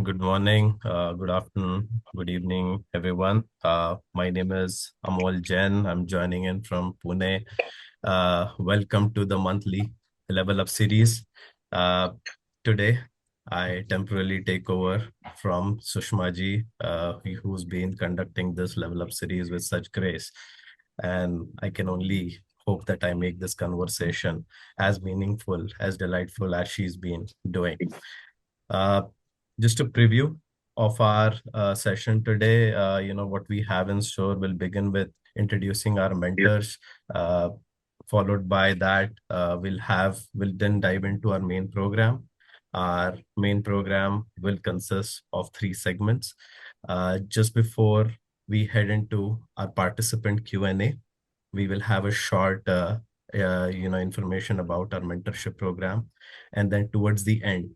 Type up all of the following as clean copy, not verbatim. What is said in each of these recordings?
Good morning, good afternoon, good evening, everyone. My name is Amol Jain. I'm joining in from Pune. Welcome to the monthly Level Up series. Uh, Today, I temporarily take over from Sushma ji, who's been conducting this Level Up series with such grace. And I can only hope that I make this conversation as meaningful, as delightful as she's been doing. Uh, just a preview of our session today. What we have in store will begin with introducing our mentors. Uh, Followed by that, we'll then dive into our main program. Our main program will consist of three segments. Just before we head into our participant Q&A, we will have a short information about our mentorship program, and then towards the end,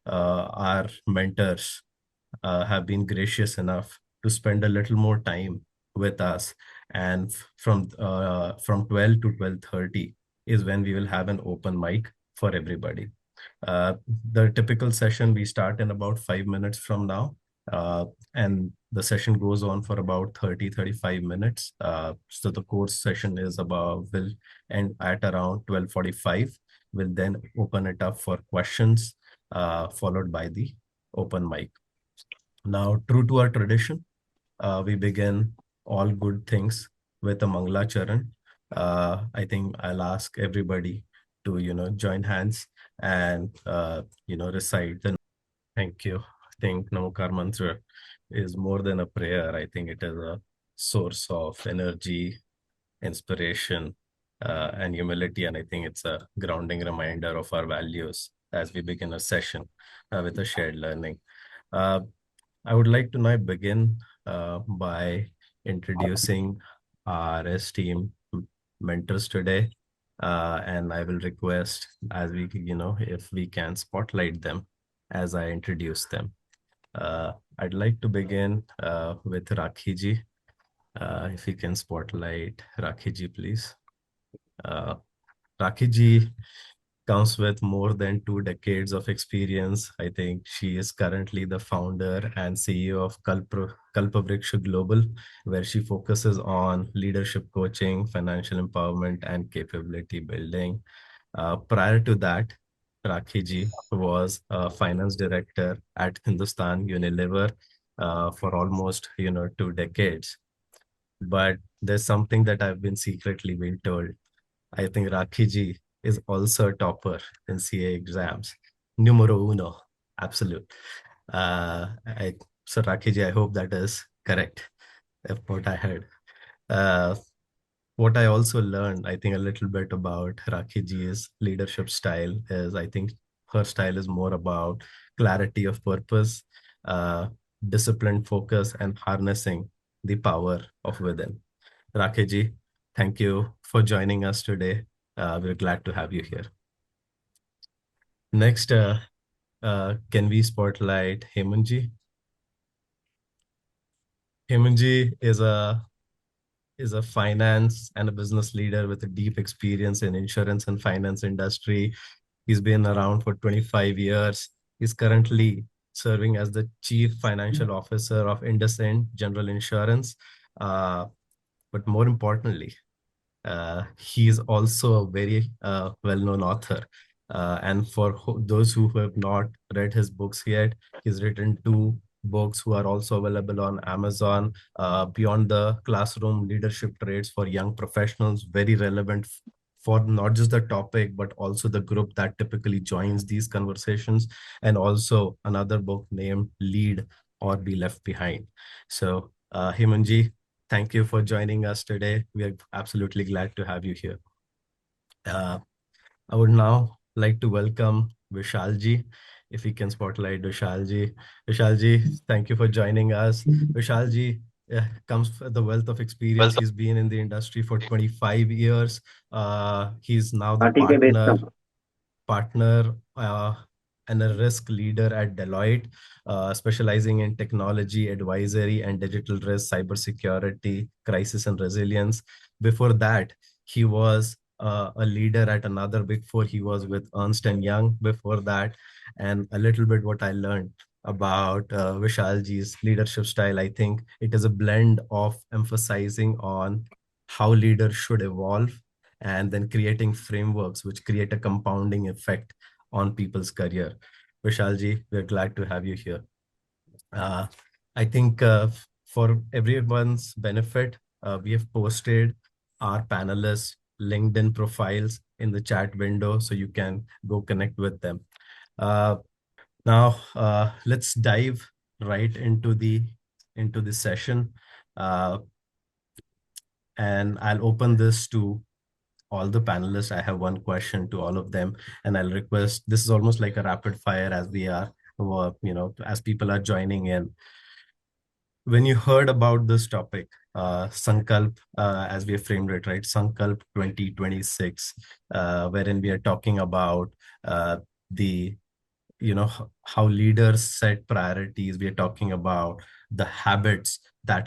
our mentors have been gracious enough to spend a little more time with us, and from 12 to 12:30 is when we will have an open mic for everybody. uh, the typical session we start in about 5 minutes from now, uh, and the session goes on for about 35 minutes. So the course session will end at around 12:45. We'll then open it up for questions, followed by the open mic. Now, true to our tradition, we begin all good things with a Mangla Charan. I think I'll ask everybody to, join hands and, recite the thank you. I think Namakar Mantra is more than a prayer. I think it is a source of energy, inspiration, and humility. And I think it's a grounding reminder of our values as we begin a session with a shared learning. Uh, I would like to now begin by introducing our esteemed mentors today. And I will request if we can spotlight them as I introduce them. I'd like to begin with Rakhi ji. If you can spotlight Rakhi ji, please. Uh, Rakhi ji comes with more than 2 decades of experience. I think she is currently the founder and CEO of Kalpvriksh Global, where she focuses on leadership coaching, financial empowerment, and capability building. Prior to that, Rakhi ji was a finance director at Hindustan Unilever for almost 2 decades. But there's something that I've been secretly being told. I think Rakhi ji is also a topper in CA exams. Numero uno. Absolute. So Rakhi ji, I hope that is correct, if what I heard. Uh, what I also learned, I think a little bit about Rakhi ji's leadership style is I think her style is more about clarity of purpose, uh, disciplined focus, and harnessing the power of within. Rakhi ji, thank you for joining us today. We're glad to have you here. Next, can we spotlight Hemant ji? Hemant ji is a finance and a business leader with a deep experience in insurance and finance industry. He's been around for 25 years. He's currently serving as the Chief Financial Officer of IndusInd General Insurance. But more importantly, he is also a very well-known author. And for those who have not read his books yet, he's written 2 books who are also available on Amazon. Beyond the Classroom Leadership Traits for Young Professionals, very relevant for not just the topic, but also the group that typically joins these conversations. And also another book named Lead or Be Left Behind. So, Himanji, thank you for joining us today. We are absolutely glad to have you here. I would now like to welcome Vishal Ji. If we can spotlight Vishal Ji. Vishal Ji, thank you for joining us. Vishal Ji comes with the wealth of experience. He's been in the industry for 25 years. He's now the party के base partner and a risk leader at Deloitte, specializing in technology, advisory, and digital risk, cybersecurity, crisis, and resilience. Before that, he was a leader at another Big Four. He was with Ernst and Young before that. And a little bit what I learned. about Vishal ji's leadership style. I think it is a blend of emphasizing on how leaders should evolve and then creating frameworks which create a compounding effect on people's career. Vishal ji, we're glad to have you here. Uh, I think for everyone's benefit, we have posted our panelists' LinkedIn profiles in the chat window so you can go connect with them. Now, let's dive right into the session, uh, and I'll open this to all the panelists. I have one question to all of them, and I'll request. This is almost like a rapid fire as we are, as people are joining in. When you heard about this topic, Sankalp, as we have framed it, right? Sankalp 2026, wherein we are talking about the how leaders set priorities. We are talking about the habits that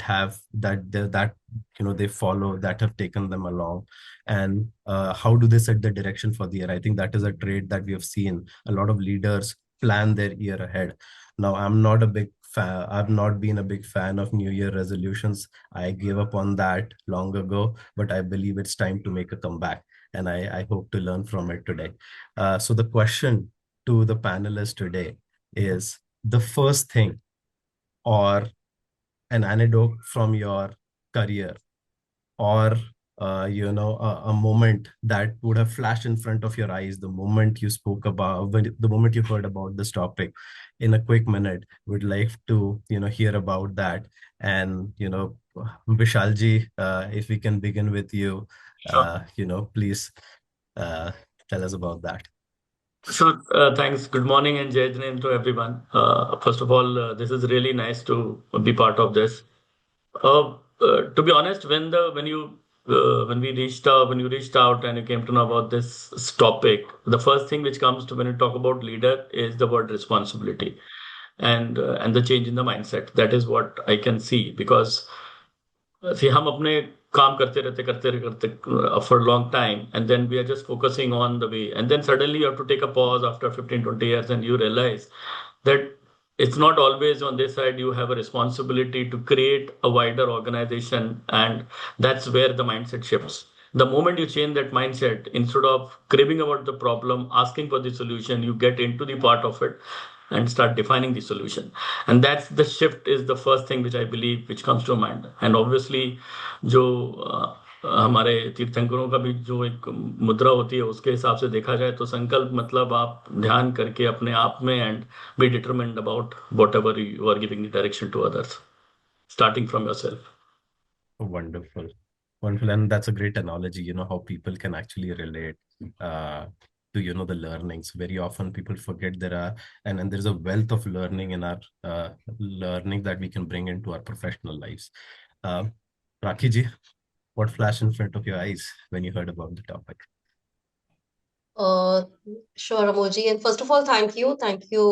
they follow, that have taken them along, and how do they set the direction for the year. I think that is a trait that we have seen a lot of leaders plan their year ahead. Now, I've not been a big fan of new year resolutions. I gave up on that long ago, but I believe it's time to make a comeback, and I hope to learn from it today. So the question to the panelists today is the first thing or an anecdote from your career, or a moment that would have flashed in front of your eyes the moment you spoke about the moment you heard about this topic. In a quick minute, would like to hear about that. And Vishalji, if we can begin with you, Sure. please uh, tell us about that. Sure. Thanks. Good morning and Jai Jain to everyone. First of all, this is really nice to be part of this. To be honest, when you reached out and you came to know about this topic, the first thing which comes to when you talk about leader is the word responsibility, and the change in the mindset. That is what I can see because see, हम अपने काम करते for a long time, and then we are just focusing on the way, and then suddenly you have to take a pause after 15-20 years, and you realize that it's not always on this side. You have a responsibility to create a wider organization, and that's where the mindset shifts. The moment you change that mindset, instead of cribbing about the problem, asking for the solution, you get into the part of it and start defining the solution. And that's the shift is the first thing which I believe which comes to mind. And obviously जो हमारे तीर्थंकरों का भी जो एक मुद्रा होती है उसके हिसाब से देखा जाए तो संकल्प मतलब आप ध्यान करके अपने आप में and be determined about whatever you are giving the direction to others starting from yourself. Wonderful. Wonderful. And that's a great analogy, how people can actually relate uh, to, the learnings. Very often people forget there are, and there's a wealth of learning in our learning that we can bring into our professional lives. Uh, Rakhi ji, what flashed in front of your eyes when you heard about the topic? Uh, sure, Amoji. And first of all, thank you. Thank you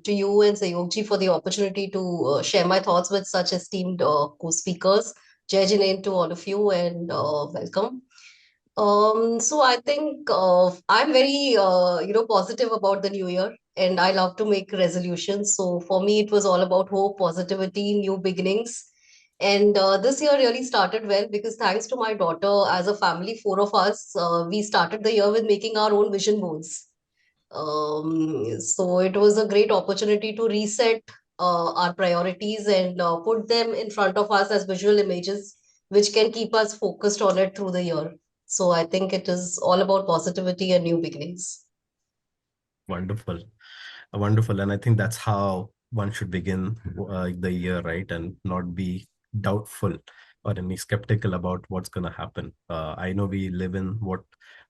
to you and Sayogji for the opportunity to share my thoughts with such esteemed co-speakers. Jai Jinain to all of you and welcome. So I think I'm very, positive about the new year and I love to make resolutions. So for me, it was all about hope, positivity, new beginnings. And this year really started well because thanks to my daughter, as a family, four of us, we started the year with making our own vision boards. So it was a great opportunity to reset our priorities and put them in front of us as visual images, which can keep us focused on it through the year. So I think it is all about positivity and new beginnings. Wonderful. Wonderful. And I think that's how one should begin the year, right? And not be doubtful or any skeptical about what's going to happen. I know we live in what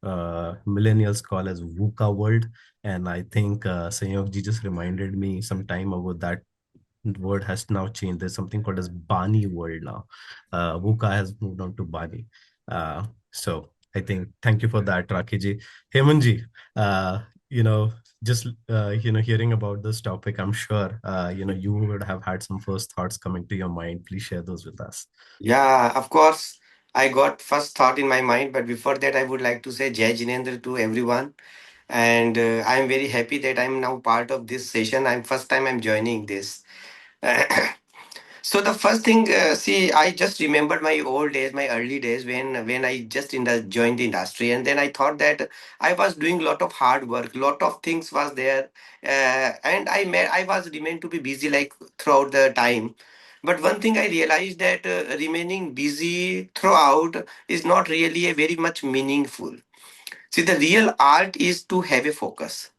millennials call as VUCA world. And I think Sanyog ji just reminded me some time ago that word has now changed. There's something called as Bani world now. VUCA has moved on to Bani. So I think thank you for that, Rakhi ji. Hemant ji, you know, just hearing about this topic, I'm sure you would have had some first thoughts coming to your mind. Please share those with us. Yeah, of course. I got first thought in my mind, but before that, I would like to say Jai Jinendra to everyone. and I'm very happy that I'm now part of this session. I'm first time I'm joining this. So the first thing, see, I just remembered my old days, my early days when I just joined the industry, and then I thought that I was doing a lot of hard work, lot of things was there, and I was remained to be busy like throughout the time. But one thing I realized that remaining busy throughout is not really a very much meaningful. See, the real art is to have a focus.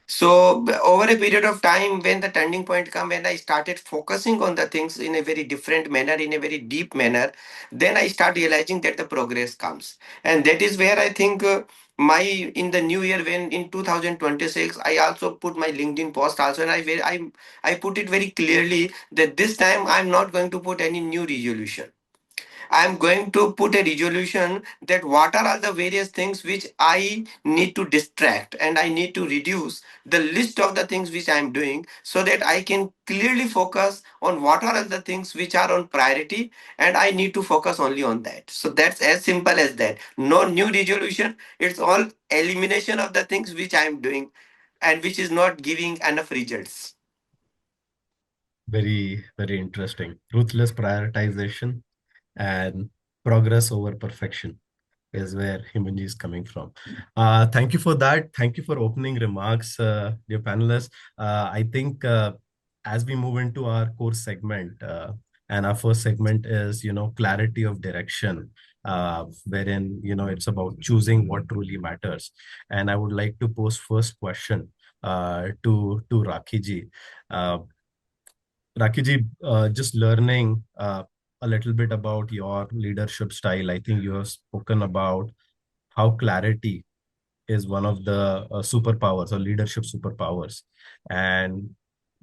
So over a period of time, when the turning point come, when I started focusing on the things in a very different manner, in a very deep manner, then I start realizing that the progress comes, and that is where I think my in the new year, when in 2026, I also put my LinkedIn post also, and I put it very clearly that this time I'm not going to put any new resolution. I'm going to put a resolution that what are all the various things which I need to distract and I need to reduce the list of the things which I'm doing, so that I can clearly focus on what are all the things which are on priority, and I need to focus only on that. So that's as simple as that. No new resolution. It's all elimination of the things which I'm doing and which is not giving enough results. Very, very interesting. Ruthless prioritization and progress over perfection is where Himanji is coming from. Thank you for that. Thank you for opening remarks, dear panelists. I think as we move into our core segment, and our first segment is, clarity of direction, wherein, it's about choosing what truly matters. And I would like to pose first question to Rakhi ji. Uh, Rakhi ji, just learning a little bit about your leadership style. I think you have spoken about how clarity is one of the superpowers or leadership superpowers. And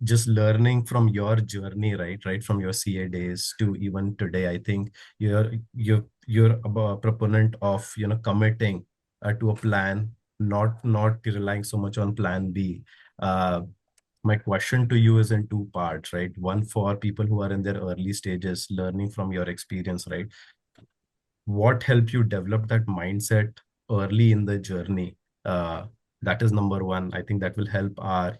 just learning from your journey, right from your CA days to even today, I think you're a proponent of committing to a plan, not relying so much on plan B. Uh, my question to you is in two parts, right? One, for people who are in their early stages, learning from your experience, right? What helped you develop that mindset early in the journey? That is number one. I think that will help our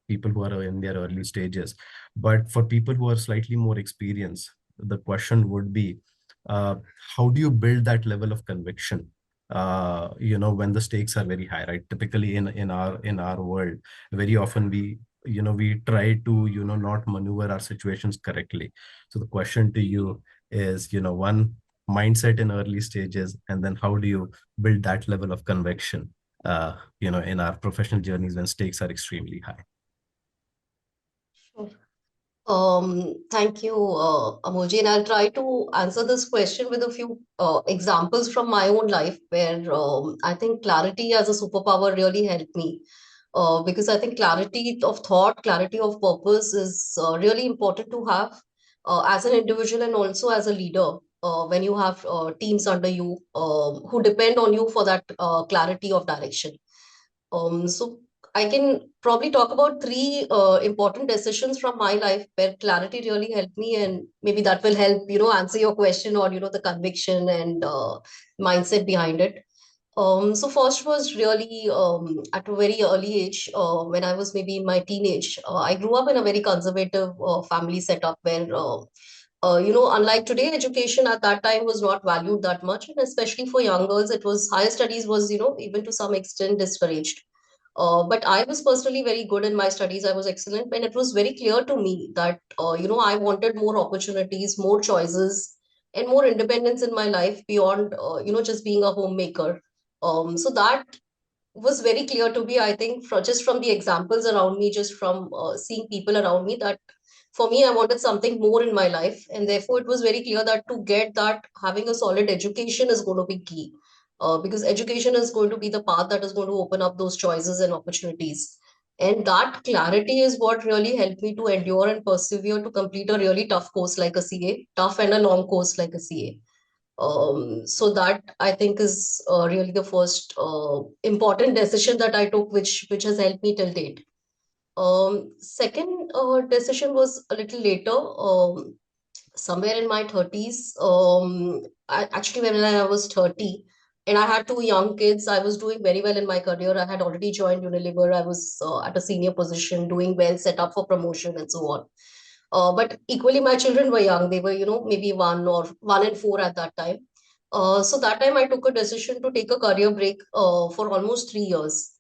people who are in their early stages. But for people who are slightly more experienced, the question would be, uh, how do you build that level of conviction when the stakes are very high, right? Typically in our world, very often we try to not maneuver our situations correctly. So the question to you is, one, mindset in early stages, and then how do you build that level of conviction in our professional journeys when stakes are extremely high? Sure. Thank you, Amoji, and I'll try to answer this question with a few examples from my own life where I think clarity as a superpower really helped me. Because I think clarity of thought, clarity of purpose is really important to have as an individual and also as a leader when you have teams under you who depend on you for that clarity of direction. So I can probably talk about three important decisions from my life where clarity really helped me, and maybe that will help, answer your question or, the conviction and mindset behind it. So first was really at a very early age, when I was maybe in my teenage. I grew up in a very conservative family setup where, unlike today, education at that time was not valued that much, and especially for young girls, it was higher studies was, even to some extent discouraged. But I was personally very good in my studies. I was excellent, and it was very clear to me that I wanted more opportunities, more choices, and more independence in my life beyond just being a homemaker. So that was very clear to me. I think just from the examples around me, just from seeing people around me, that for me, I wanted something more in my life, and therefore it was very clear that to get that, having a solid education is going to be key, because education is going to be the path that is going to open up those choices and opportunities. And that clarity is what really helped me to endure and persevere to complete a really tough course like a CA, tough and a long course like a CA. So that I think is really the first important decision that I took, which has helped me till date. Second decision was a little later, somewhere in my 30s. Actually, when I was 30, and I had two young kids. I was doing very well in my career. I had already joined Unilever. I was at a senior position, doing well, set up for promotion, and so on. But equally, my children were young. They were, maybe 1 and 4 at that time. So that time, I took a decision to take a career break for almost 3 years.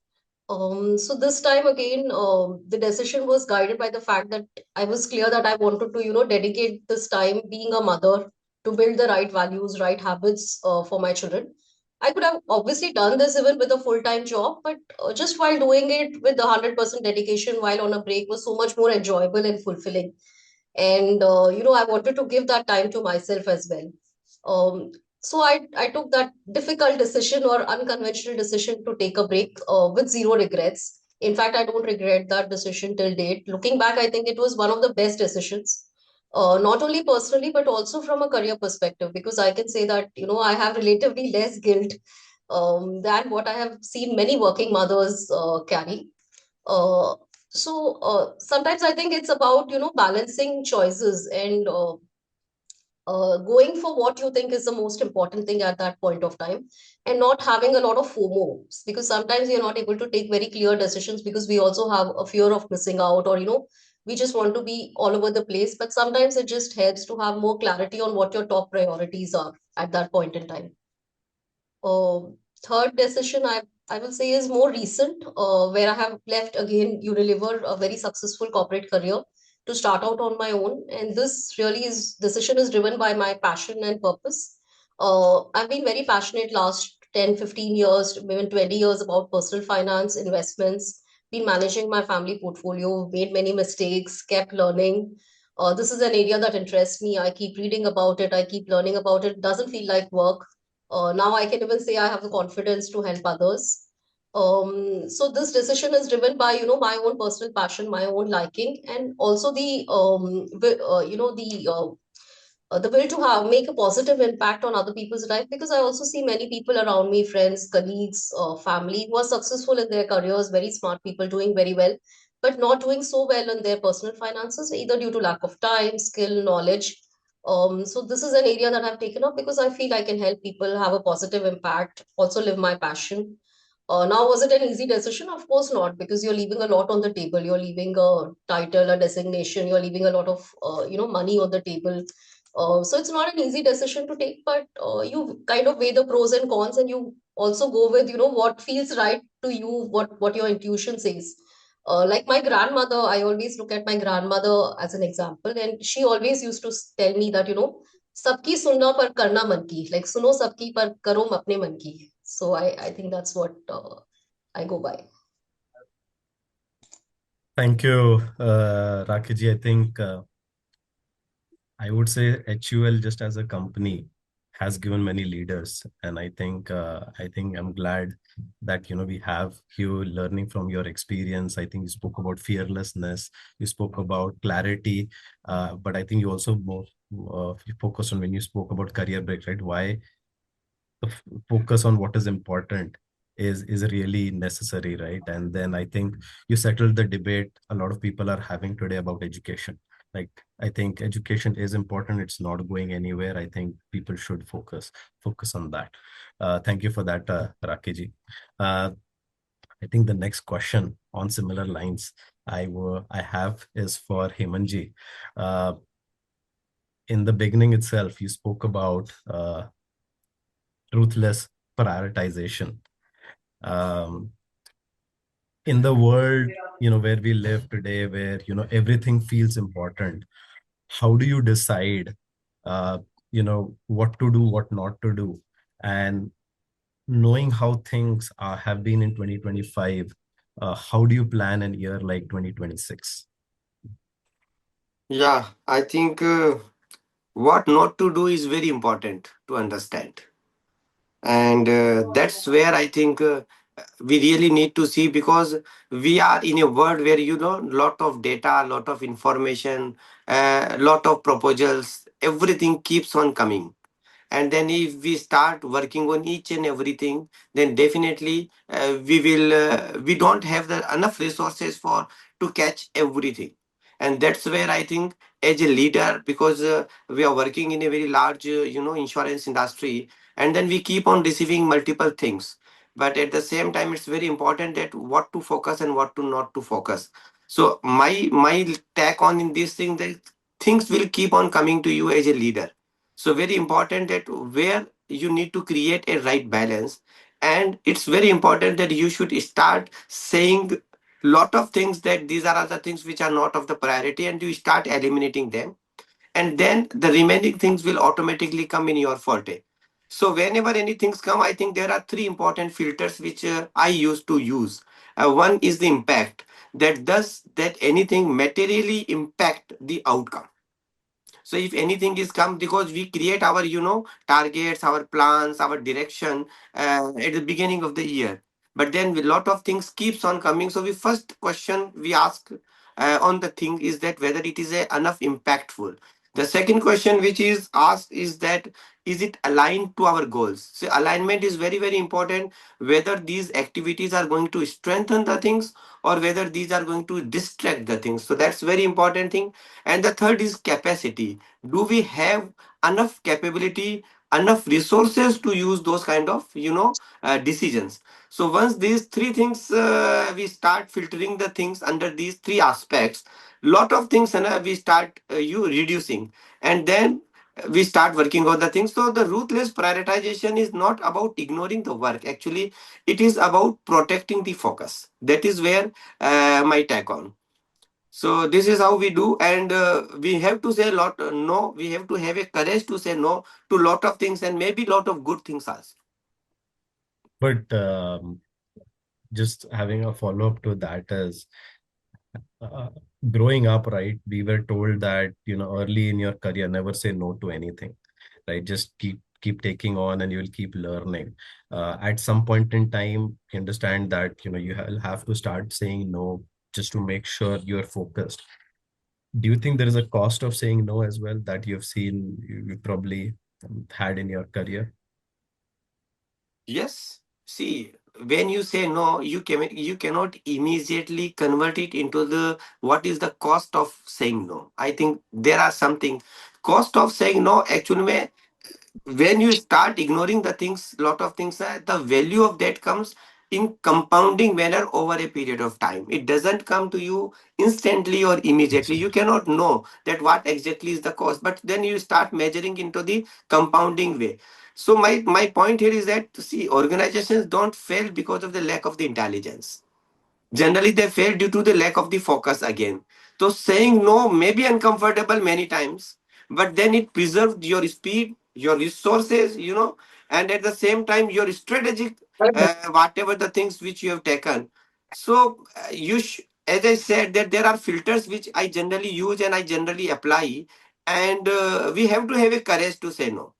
So this time again, the decision was guided by the fact that I was clear that I wanted to, dedicate this time being a mother to build the right values, right habits for my children. I could have obviously done this even with a full-time job, but just while doing it with the 100% dedication while on a break was so much more enjoyable and fulfilling. And I wanted to give that time to myself as well. So I took that difficult decision or unconventional decision to take a break with zero regrets. In fact, I don't regret that decision till date. Looking back, I think it was one of the best decisions, not only personally but also from a career perspective, because I can say that I have relatively less guilt than what I have seen many working mothers carry. uh, so sometimes I think it's about balancing choices and going for what you think is the most important thing at that point of time, and not having a lot of FOMO, because sometimes you're not able to take very clear decisions because we also have a fear of missing out, or we just want to be all over the place. But sometimes it just helps to have more clarity on what your top priorities are at that point in time. uh, Third decision I will say is more recent, where I have left again Unilever, a very successful corporate career, to start out on my own. And this really is decision is driven by my passion and purpose. I've been very passionate last 10, 15 years, even 20 years about personal finance, investments, been managing my family portfolio, made many mistakes, kept learning. This is an area that interests me. I keep reading about it. I keep learning about it. Doesn't feel like work. Now I can even say I have the confidence to help others. So this decision is driven by my own personal passion, my own liking, and also the will to have make a positive impact on other people's life, because I also see many people around me, friends, colleagues, family, who are successful in their careers, very smart people doing very well, but not doing so well in their personal finances, either due to lack of time, skill, knowledge. So this is an area that I've taken up because I feel I can help people have a positive impact, also live my passion. Now, was it an easy decision? Of course not, because you're leaving a lot on the table. You're leaving a title, a designation. You're leaving a lot of, money on the table. So it's not an easy decision to take, but you kind of weigh the pros and cons, and you also go with, what feels right to you, what your intuition says. Like my grandmother, I always look at my grandmother as an example, and she always used to tell me that, सबकी सुनना पर करना मन की, like सुनो सबकी पर करो अपने मन की. So I think that's what I go by. Thank you, Rakhi ji. I think I would say HUL just as a company has given many leaders, and I think I'm glad that we have you learning from your experience. I think you spoke about fearlessness, you spoke about clarity, but I think you also more you focused on when you spoke about career break, right? Why the focus on what is important is really necessary, right? And then I think you settled the debate a lot of people are having today about education. Like, I think education is important, it's not going anywhere. I think people should focus on that. Thank you for that, Rakhi ji. uh, I think the next question on similar lines I have is for Hemant ji. uh, in the beginning itself you spoke about ruthless prioritization. um, in the world where we live today, where everything feels important, how do you decide uh, what to do, what not to do? And knowing how things have been in 2025, how do you plan an year like 2026? Yeah, I think what not to do is very important to understand. And that's where I think we really need to see, because we are in a world where lot of data, lot of information, lot of proposals, everything keeps on coming. And then if we start working on each and everything, then definitely we don't have the enough resources for to catch everything. And that's where I think, as a leader, because we are working in a very large insurance industry, and then we keep on receiving multiple things. But at the same time, it's very important that what to focus and what to not to focus. So my take on in this thing, that things will keep on coming to you as a leader. So very important that where you need to create a right balance, and it's very important that you should start saying lot of things that these are other things which are not of the priority, and you start eliminating them, and then the remaining things will automatically come in your forte. So whenever any things come, I think there are three important filters which I used to use. One is the impact, that does that anything materially impact the outcome. So if anything is come, because we create our targets, our plans, our direction at the beginning of the year, but then a lot of things keeps on coming. So we first question we ask on the thing is that whether it is enough impactful. The second question which is asked is that is it aligned to our goals. So alignment is very very important, whether these activities are going to strengthen the things or whether these are going to distract the things. So that's very important thing. And the third is capacity. Do we have enough capability, enough resources to use those kind of decisions? So once these three things we start filtering the things under these three aspects, lot of things we start you reducing, and then we start working on the things. So the ruthless prioritization is not about ignoring the work, actually it is about protecting the focus. That is where my take on. So this is how we do, and we have to say a lot. No, we have to have a courage to say no to lot of things, and maybe lot of good things also. But just having a follow-up to that is, uh, growing up, right, we were told that, early in your career, never say no to anything, right? Just keep taking on and you will keep learning. At some point in time, you understand that, you have to start saying no just to make sure you're focused. Do you think there is a cost of saying no as well that you've seen, you probably had in your career? Yes. See, when you say no, you cannot immediately convert it into the what is the cost of saying no. I think there are something cost of saying no. Actually, when you start ignoring the things, lot of things, the value of that comes in compounding manner over a period of time. It doesn't come to you instantly or immediately. You cannot know that what exactly is the cost, but then you start measuring into the compounding way. So my point here is that, see, organizations don't fail because of the lack of the intelligence. Generally, they fail due to the lack of the focus again. So saying no may be uncomfortable many times, but then it preserves your speed, your resources, and at the same time your strategic, whatever the things which you have taken. So as I said, that there are filters which I generally use and I generally apply, and we have to have a courage to say no.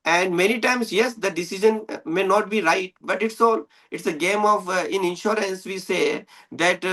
And many times, yes, the decision may not be right, but it's a game of in insurance we say that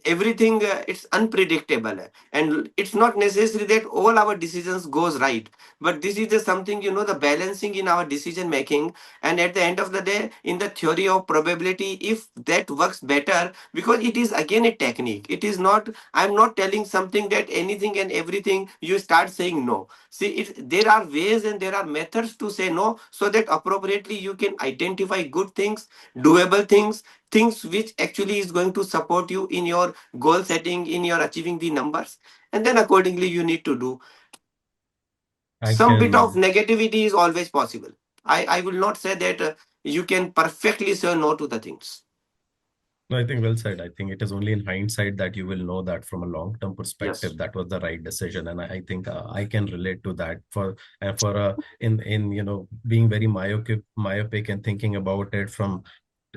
everything it's unpredictable, and it's not necessary that all our decisions goes right, but this is just something, the balancing in our decision making. And at the end of the day, in the theory of probability, if that works better, because it is again a technique, it is not, I'm not telling something that anything and everything you start saying no. See, there are ways and there are methods to say no, so that appropriately you can identify good things, doable things, things which actually is going to support you in your goal setting, in your achieving the numbers, and then accordingly you need to do. I Some bit of can negativity is always possible. I will not say that you can perfectly say no to the things. No, I think well said. I think it is only in hindsight that you will know that from a long-term Yes. perspective that was the right decision, and I think I can relate to that. For in being very myopic and thinking about it from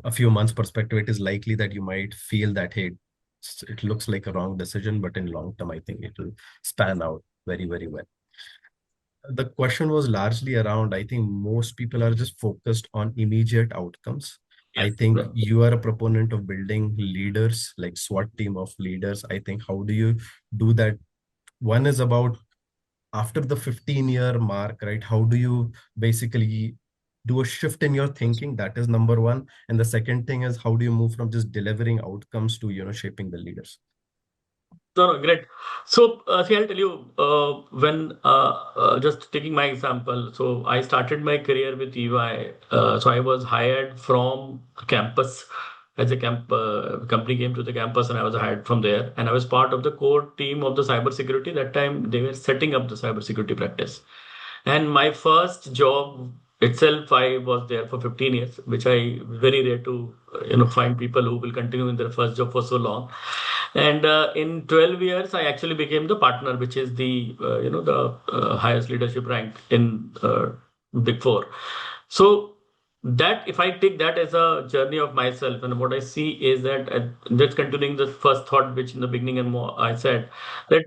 a few months perspective, it is likely that you might feel that, hey, it looks like a wrong decision, but in long term, I think it will span out very very well. The question was largely around, I think most people are just focused on immediate outcomes. I Yes. think Right. you are a proponent of building leaders, like SWAT team of leaders. I think how do you do that? One is about after the 15-year mark, right? How do you basically do a shift in your thinking? That is number one. And the second thing is how do you move from just delivering outcomes to, shaping the leaders? No, no, great. So, see, I'll tell you, when just taking my example, so I started my career with EY. So I was hired from campus as a company came to the campus, and I was hired from there. And I was part of the core team of the cybersecurity. That time they were setting up the cybersecurity practice. And my first job itself, I was there for 15 years, which I very rare to find people who will continue in their first job for so long. And in 12 years, I actually became the partner, which is the the highest leadership rank in Big Four. So that if I take that as a journey of myself, and what I see is that just continuing the first thought, which in the beginning and more I said that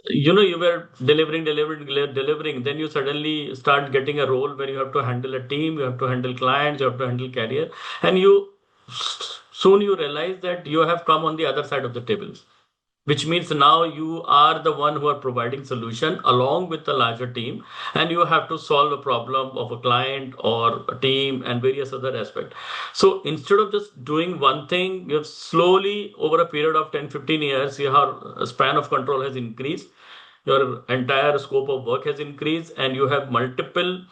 you were delivering, then you suddenly start getting a role where you have to handle a team, you have to handle clients, you have to handle career, and soon you realize that you have come on the other side of the table, which means now you are the one who are providing solution along with the larger team, and you have to solve a problem of a client or a team and various other aspects. So instead of just doing one thing, you have slowly over a period of 10-15 years, your span of control has increased, your entire scope of work has increased, and you have multiple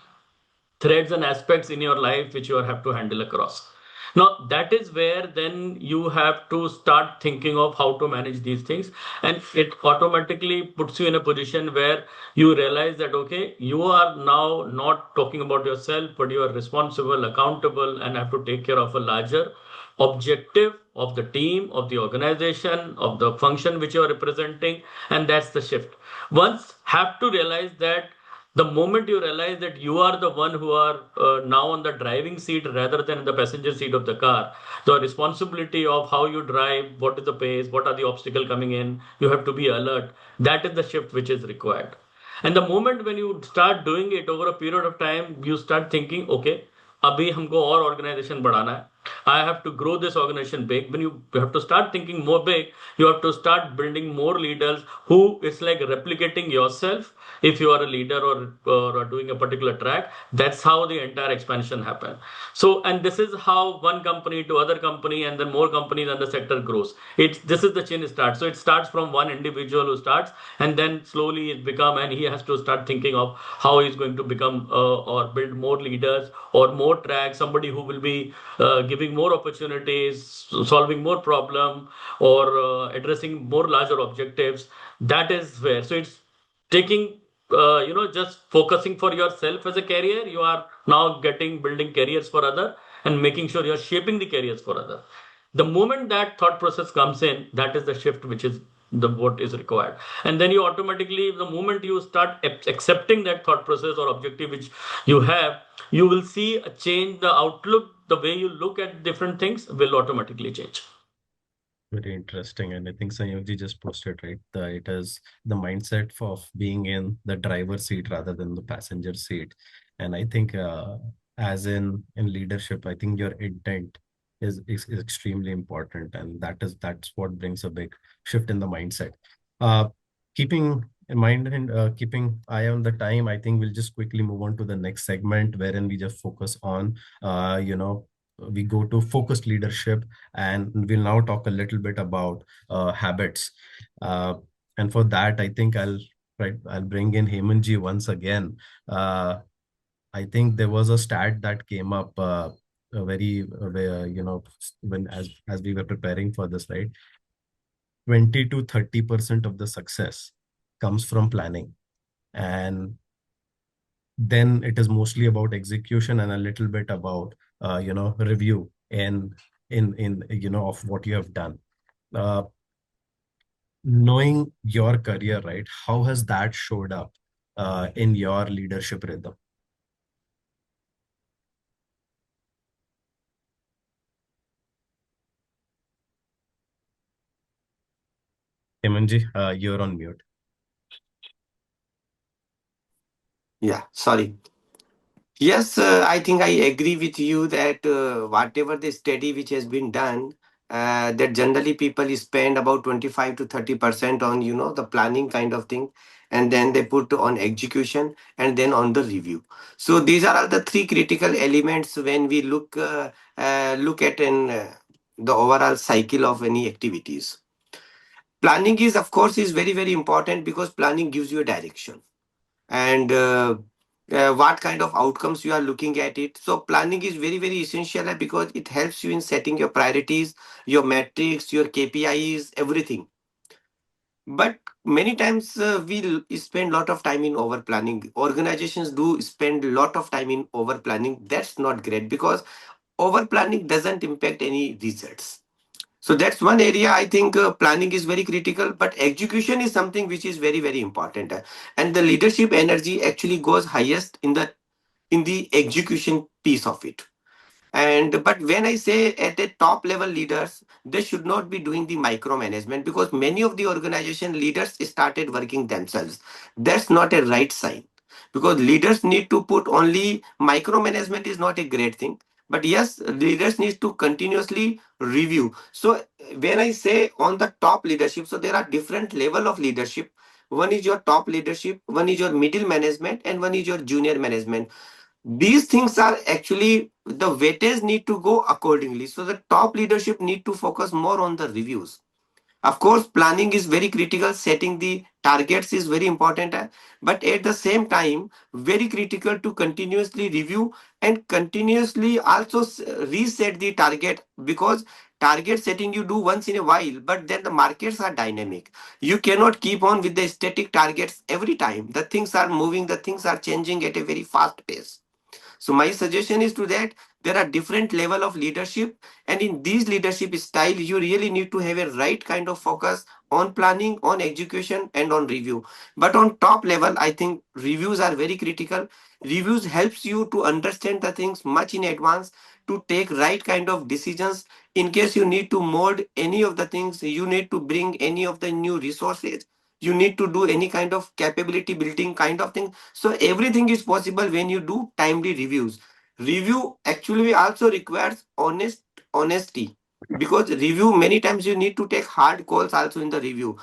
threads and aspects in your life which you have to handle across. Now, that is where then you have to start thinking of how to manage these things. And it automatically puts you in a position where you realize that, okay, you are now not talking about yourself, but you are responsible, accountable, and have to take care of a larger objective of the team, of the organization, of the function which you are representing. And that's the shift. Once have to realize that the moment you realize that you are the one who are now on the driving seat rather than in the passenger seat of the car, the responsibility of how you drive, what is the pace, what are the obstacles coming in, you have to be alert. That is the shift which is required. And the moment when you start doing it over a period of time, you start thinking, okay, अभी हमको और organization बढ़ाना है. I have to grow this organization big. When you have to start thinking more big, you have to start building more leaders who it's like replicating yourself. If you are a leader or are doing a particular track, that's how the entire expansion happen. So, and this is how one company to other company and then more companies and the sector grows. This is the chain start. So it starts from one individual who starts, and then slowly it become, and he has to start thinking of how he's going to become or build more leaders or more tracks, somebody who will be giving more opportunities, solving more problem, or addressing more larger objectives. That is where. So it's taking just focusing for yourself as a career. You are now getting building careers for other and making sure you're shaping the careers for other. The moment that thought process comes in, that is the shift which is the what is required. And then you automatically, the moment you start accepting that thought process or objective which you have, you will see a change. The outlook, the way you look at different things will automatically change. Very interesting. And I think Sanyogji just posted, right? It is the mindset of being in the driver's seat rather than the passenger seat. And I think as in leadership, I think your intent is extremely important. And that's what brings a big shift in the mindset. Uh, keeping in mind and keeping eye on the time, I think we'll just quickly move on to the next segment wherein we just focus on we go to focused leadership, and we'll now talk a little bit about habits. Uh, and for that, I think I'll bring in Hemant ji once again. Uh, I think there was a stat that came up a very when as we were preparing for this, right? 20 to 30% of the success comes from planning, and then it is mostly about execution and a little bit about review in of what you have done. uh, Knowing your career, right, how has that showed up in your leadership rhythm? Hemanji, you're on mute. Yeah, sorry. Yes, I think I agree with you that whatever the study which has been done, that generally people spend about 25 to 30% on the planning kind of thing, and then they put on execution and then on the review. So these are all the three critical elements when we look at the overall cycle of any activities. planning is, of course, is very, very important because planning gives you a direction and what kind of outcomes you are looking at it. So planning is very, very essential because it helps you in setting your priorities, your metrics, your KPIs, everything. But many times spend a lot of time in over planning. Organizations do spend a lot of time in over planning. That's not great because over planning doesn't impact any results. So that's one area I think planning is very critical, but execution is something which is very, very important. And the leadership energy actually goes highest in the execution piece of it. And but when I say at the top level leaders, they should not be doing the micromanagement because many of the organization leaders started working themselves. That's not a right sign because leaders need to put only micromanagement is not a great thing. But yes, leaders need to continuously review. So when I say on the top leadership, so there are different level of leadership. One is your top leadership, one is your middle management, and one is your junior management. These things are actually the weightage need to go accordingly. So the top leadership need to focus more on the reviews. Of course, planning is very critical, setting the targets is very important, but at the same time, very critical to continuously review and continuously also reset the target because target setting you do once in a while, but then the markets are dynamic. You cannot keep on with the static targets every time. The things are moving, the things are changing at a very fast pace. So my suggestion is to that there are different level of leadership, and in these leadership style, you really need to have a right kind of focus on planning, on execution, and on review. But on top level, I think reviews are very critical. Reviews helps you to understand the things much in advance to take right kind of decisions. In case you need to mold any of the things, you need to bring any of the new resources. You need to do any kind of capability building kind of thing, so everything is possible when you do timely reviews. Review actually also requires honesty because review many times you need to take hard calls also in the review.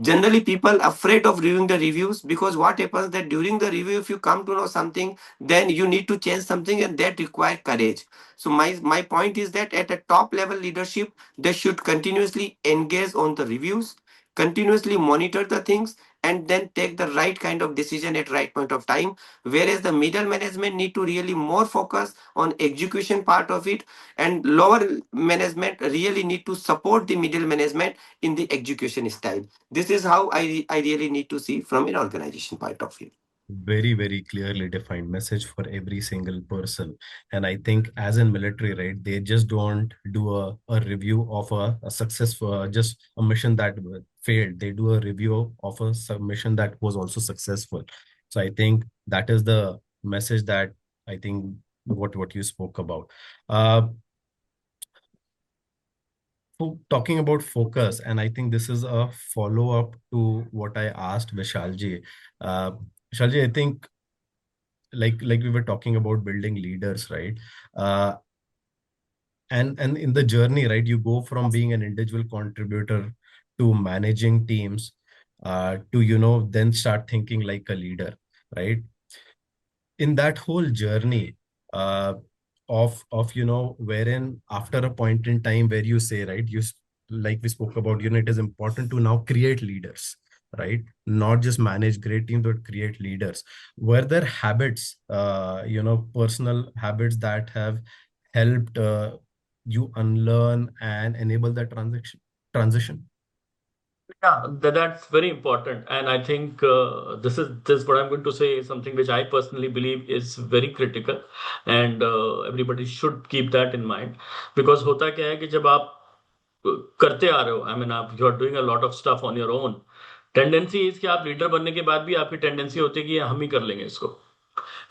Generally people afraid of reviewing the reviews because what happens that during the review if you come to know something then you need to change something and that require courage. So my point is that at a top level leadership they should continuously engage on the reviews, continuously monitor the things, and then take the right kind of decision at right point of time, whereas the middle management need to really more focus on execution part of it, and lower management really need to support the middle management in the execution style. This is how I really need to see from an organization point of view. Very, very clearly defined message for every single person. And I think as in military, right, they just don't do a review of a successful, just a mission that failed. They do a review of a mission that was also successful. So I think that is the message that I think what you spoke about. Uh, Talking about focus, and I think this is a follow-up to what I asked Vishalji. Uh, Vishalji, I think like we were talking about building leaders, right? uh, and in the journey, right, you go from being an individual contributor to managing teams, to then start thinking like a leader, right? In that whole journey, uh, of wherein after a point in time where you say, right, like we spoke about, it is important to now create leaders, right? Not just manage great teams but create leaders. Were there habits, personal habits that have helped you unlearn and enable that transition? Yeah, that's very important, and I think this what I'm going to say is something which I personally believe is very critical, and everybody should keep that in mind. Because होता क्या है कि जब आप करते आ रहे हो, I mean आप you are doing a lot of stuff on your own. Tendency is कि आप लीडर बनने के बाद भी आपकी टेंडेंसी होती है कि हम ही कर लेंगे इसको,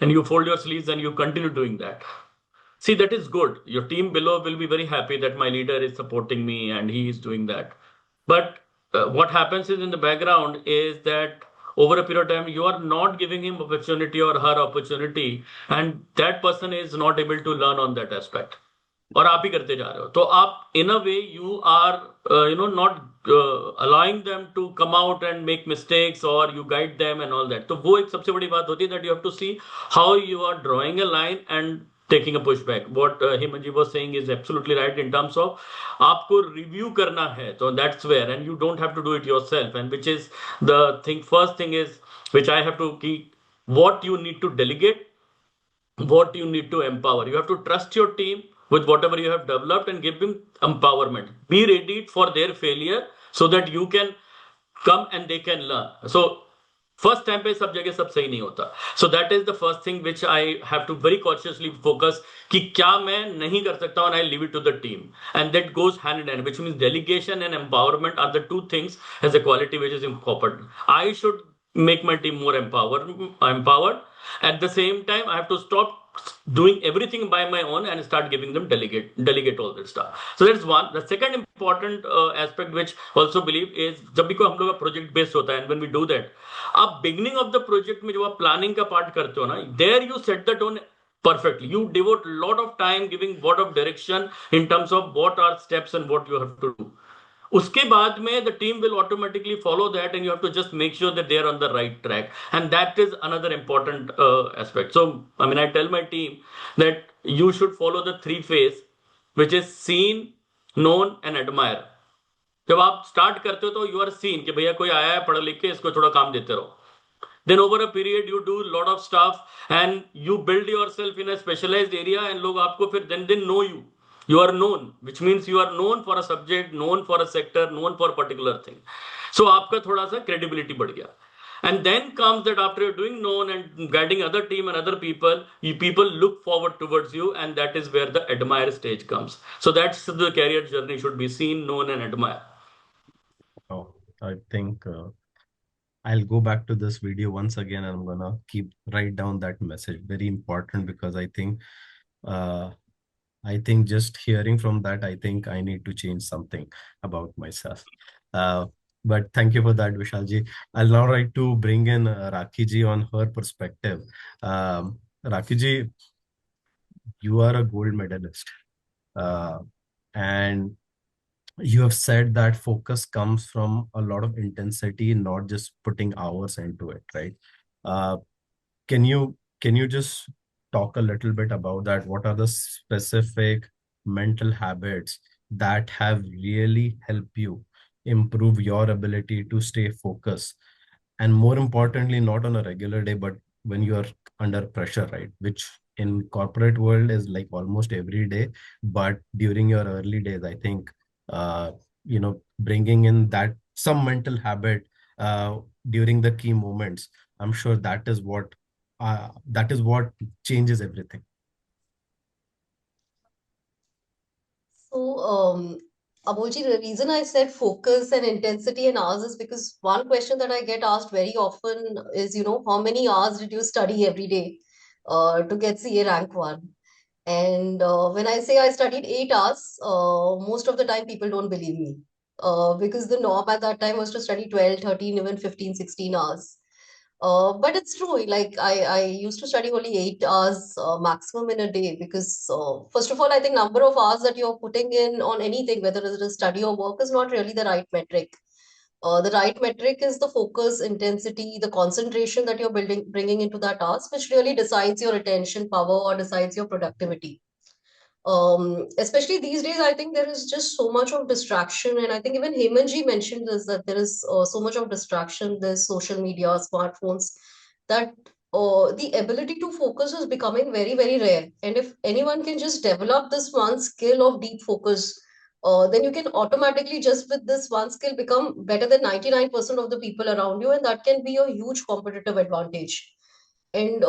and you fold your sleeves and you continue doing that. See, that is good. Your team below will be very happy that my leader is supporting me and he is doing that. But what happens is in the background is that over a period of time, you are not giving him opportunity or her opportunity, and that person is not able to learn on that aspect. और आप ही करते जा रहे हो, तो आप in a way you are not allowing them to come out and make mistakes, or you guide them and all that. तो वो एक सबसे बड़ी बात होती है that you have to see how you are drawing a line and taking a pushback. What Hemant ji was saying is absolutely right in terms of आपको review करना है, so that's where, and you don't have to do it yourself, and which is the thing. First thing is which I have to keep, what you need to delegate, what you need to empower. You have to trust your team with whatever you have developed and give them empowerment. Be ready for their failure so that you can come and they can learn. So first time पे सब जगह सब सही नहीं होता. So that is the first thing which I have to very cautiously focus कि क्या मैं नहीं कर सकता and I leave it to the team, and that goes hand in hand, which means delegation and empowerment are the two things as a quality which is important. I should make my team more empowered. At the same time, I have to stop doing everything by my own and start giving them delegate all this stuff. So that's one. The second important aspect which also believe is जब भी कोई हम लोग का project based होता है, and when we do that, आप beginning of the project में जब आप planning का part करते हो ना, there you set the tone perfectly. You devote a lot of time giving what of direction in terms of what are steps and what you have to do. उसके बाद में the team will automatically follow that, and you have to just make sure that they are on the right track, and that is another important aspect. So I mean, I tell my team that you should follow the three phase, which is seen, known and admire. जब आप start करते हो तो you are seen कि भैया कोई आया है पढ़ लिख के, इसको थोड़ा काम देते रहो. Then over a period you do a lot of stuff and you build yourself in a specialized area, and लोग आपको फिर then know you. You are known, which means you are known for a subject, known for a sector, known for a particular thing. So आपका थोड़ा सा credibility बढ़ गया. And then comes that after you're doing known and guiding other team and other people, people look forward towards you, and that is where the admire stage comes. So that's the career journey should be seen, known and admire. Oh, I think I'll go back to this video once again, and I'm gonna write down that message. Very important, because I think just hearing from that, I think I need to change something about myself. But thank you for that, Vishal ji. I'll now like to bring in Rakhi ji on her perspective. Rakhi ji, you are a gold medalist, and you have said that focus comes from a lot of intensity, not just putting hours into it, right? Uh, can you just talk a little bit about that? What are the specific mental habits that have really helped you improve your ability to stay focused? And more importantly, not on a regular day, but when you are under pressure, right? Which in corporate world is like almost every day. But during your early days, I think uh, bringing in that some mental habit during the key moments, I'm sure that is what changes everything. So, Amolji, the reason I said focus and intensity and hours is because one question that I get asked very often is, how many hours did you study every day to get CA rank 1? And when I say I studied 8 hours, most of the time people don't believe me because the norm at that time was to study 12, 13, even 15, 16 hours. But it's true. Like I used to study only 8 hours maximum in a day because first of all, I think number of hours that you're putting in on anything, whether it is study or work, is not really the right metric. The right metric is the focus, intensity, the concentration that you're bringing into that task, which really decides your attention power or decides your productivity. Especially these days, I think there is just so much of distraction, and I think even Hemanji mentioned this, that there is so much of distraction. There's social media, smartphones, that the ability to focus is becoming very, very rare. And if anyone can just develop this one skill of deep focus, then you can automatically just with this one skill become better than 99% of the people around you, and that can be a huge competitive advantage. And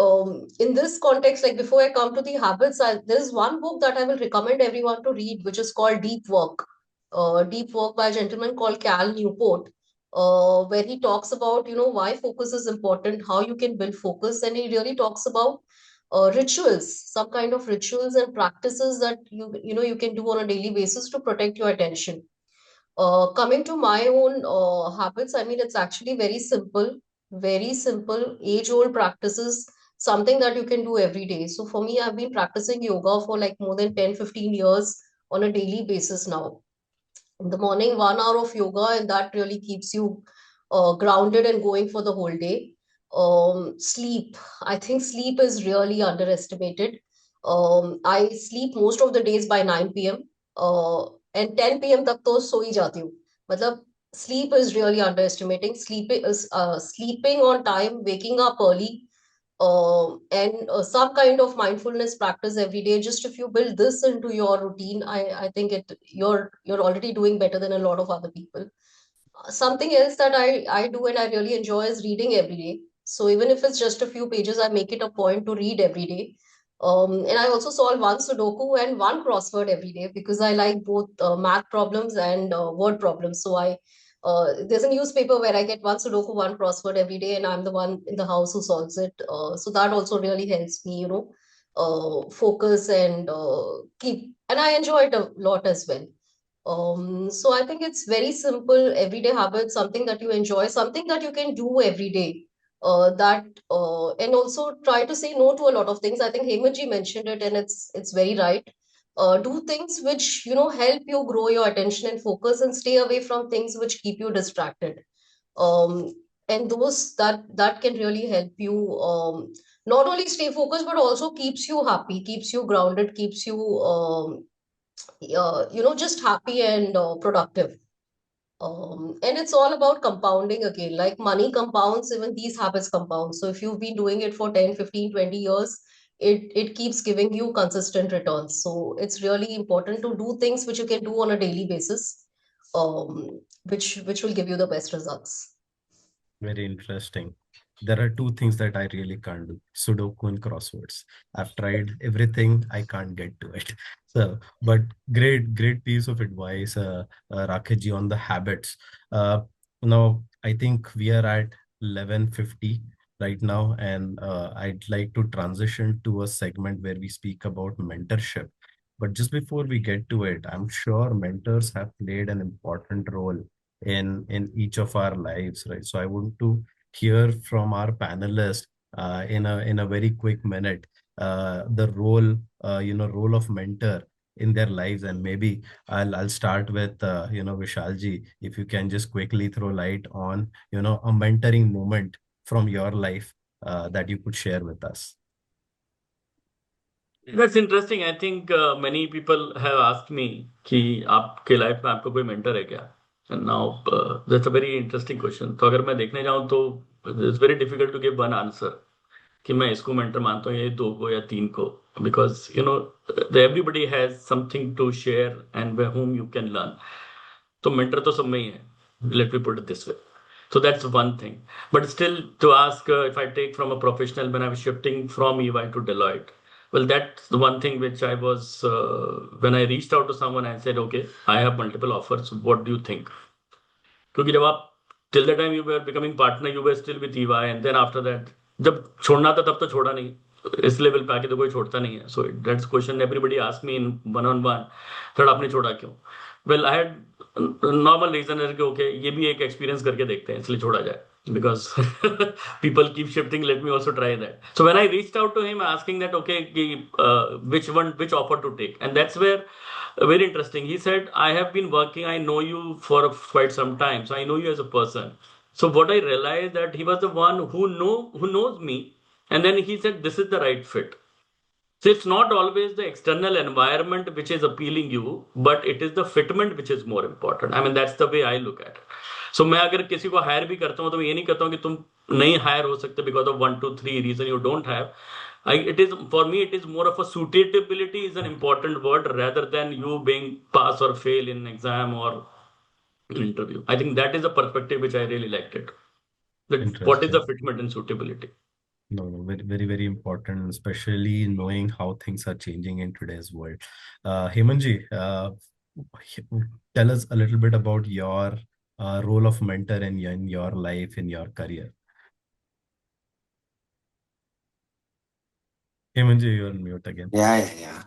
in this context, like before I come to the habits, there is one book that I will recommend everyone to read, which is called Deep Work. Deep Work by a gentleman called Cal Newport, where he talks about, why focus is important, how you can build focus. And he really talks about rituals, some kind of rituals and practices that you can do on a daily basis to protect your attention. Coming to my own habits, I mean, it's actually very simple, age-old practices, something that you can do every day. So for me, I've been practicing yoga for like more than 10, 15 years on a daily basis now. In the morning, 1 hour of yoga, and that really keeps you grounded and going for the whole day. Sleep. I think sleep is really underestimated. I sleep most of the days by 9 p.m. And 10 p.m. तक तो सो ही जाती हूँ. मतलब sleep is really underestimating. Sleeping on time, waking up early, and some kind of mindfulness practice every day. Just if you build this into your routine, I think you're already doing better than a lot of other people. Something else that I do and I really enjoy is reading every day. So even if it's just a few pages, I make it a point to read every day. And I also solve one Sudoku and one crossword every day because I like both math problems and word problems. So I there's a newspaper where I get one Sudoku, one crossword every day, and I'm the one in the house who solves it. So that also really helps me, focus and keep. And I enjoy it a lot as well. So I think it's very simple, everyday habits, something that you enjoy, something that you can do every day. And also try to say no to a lot of things. I think Hemant mentioned it, and it's very right. Do things which help you grow your attention and focus, and stay away from things which keep you distracted. Um, and those that can really help you not only stay focused but also keeps you happy, keeps you grounded, keeps you just happy and productive. And it's all about compounding again. Like money compounds, even these habits compound. So if you've been doing it for 10, 15, 20 years, it keeps giving you consistent returns. So it's really important to do things which you can do on a daily basis, which will give you the best results. Very interesting. There are two things that I really can't do: Sudoku and crosswords. I've tried everything, I can't get to it. So, but great piece of advice, Rakhi ji, on the habits. Now, I think we are at 11:50 right now, and I'd like to transition to a segment where we speak about mentorship. But just before we get to it, I'm sure mentors have played an important role in each of our lives, right? So I want to hear from our panelists in a very quick minute the role of mentor in their lives. And maybe I'll start with Vishal ji, if you can just quickly throw light on a mentoring moment from your life that you could share with us. That's interesting. I think many people have asked me कि आपके life में आपका कोई mentor है क्या? And now that's a very interesting question. तो अगर मैं देखने जाऊं तो it's very difficult to give one answer कि मैं इसको मेंटर मानता हूँ, ये दो को या तीन को, because everybody has something to share and by whom you can learn. तो मेंटर तो सब में ही है. Let me put it this way. So that's one thing. But still, to ask if I take from a professional when I was shifting from EY to Deloitte, well, that's the one thing which I was, when I reached out to someone, I said, okay, I have multiple offers. What do you think? क्योंकि जब आप till the time you were becoming partner, you were still with EY, and then after that, जब छोड़ना था तब तो छोड़ा नहीं. इस लेवल पे आके तो कोई छोड़ता नहीं है. So that's question everybody asked me in one on one. फिर आपने छोड़ा क्यों? Well, I had normal reason है कि okay, ये भी एक experience करके देखते हैं, इसलिए छोड़ा जाए. Because people keep shifting, let me also try that. So when I reached out to him asking that, okay, which offer to take, and that's where very interesting. He said, I have been working, I know you for quite some time, so I know you as a person. So what I realized that he was the one who knows me, and then he said, this is the right fit. So it's not always the external environment which is appealing you, but it is the fitment which is more important. I mean, that's the way I look at it. So मैं अगर किसी को higher भी करता हूँ तो मैं ये नहीं कहता हूँ कि तुम नहीं हायर हो सकते because of 1 2 3 reason you don't have. It is for me, it is more of a suitability is an important word rather than you being pass or fail in exam or interview. I think that is a perspective which I really liked it. That what is the Interesting. fitment and suitability? No, very, very, very important, especially knowing how things are changing in today's world. Hemanji, tell us a little bit about your role of mentor in your life, in your career. Hemanji, you're on mute again. Yeah.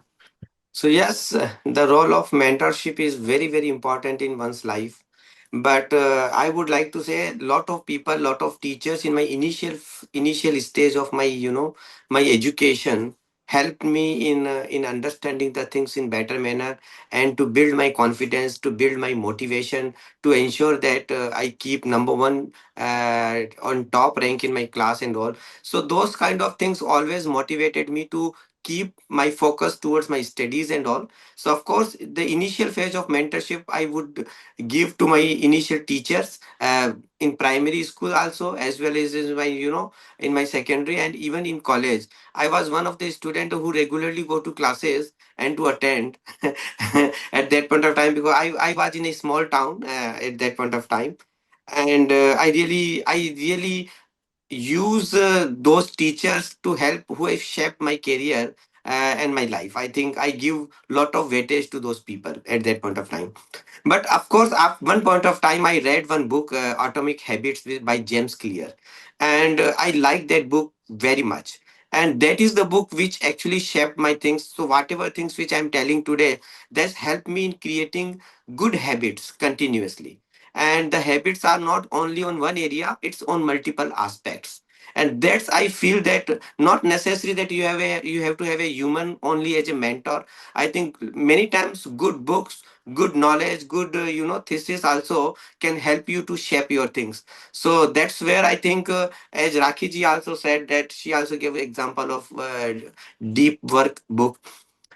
So yes, the role of mentorship is very, very important in one's life. But I would like to say, lot of people, lot of teachers in my initial stage of my my education helped me in understanding the things in better manner, and to build my confidence, to build my motivation, to ensure that I keep number one on top rank in my class and all. So those kind of things always motivated me to keep my focus towards my studies and all. So of course, the initial phase of mentorship I would give to my initial teachers in primary school also, as well as in my, in my secondary and even in college. I was one of the students who regularly go to classes and to attend at that point of time, because I was in a small town at that point of time. And I really use those teachers to help, who have shaped my career and my life. I think I give lot of weightage to those people at that point of time. But of course, at one point of time, I read one book, Atomic Habits by James Clear, and I like that book very much. And that is the book which actually shaped my things. So whatever things which I'm telling today, that's helped me in creating good habits continuously. And the habits are not only on one area; it's on multiple aspects. And that's, I feel that not necessary that you have to have a human only as a mentor. I think many times good books, good knowledge, good thesis also can help you to shape your things. So that's where I think, as Rakhi ji also said, that she also gave example of deep work book.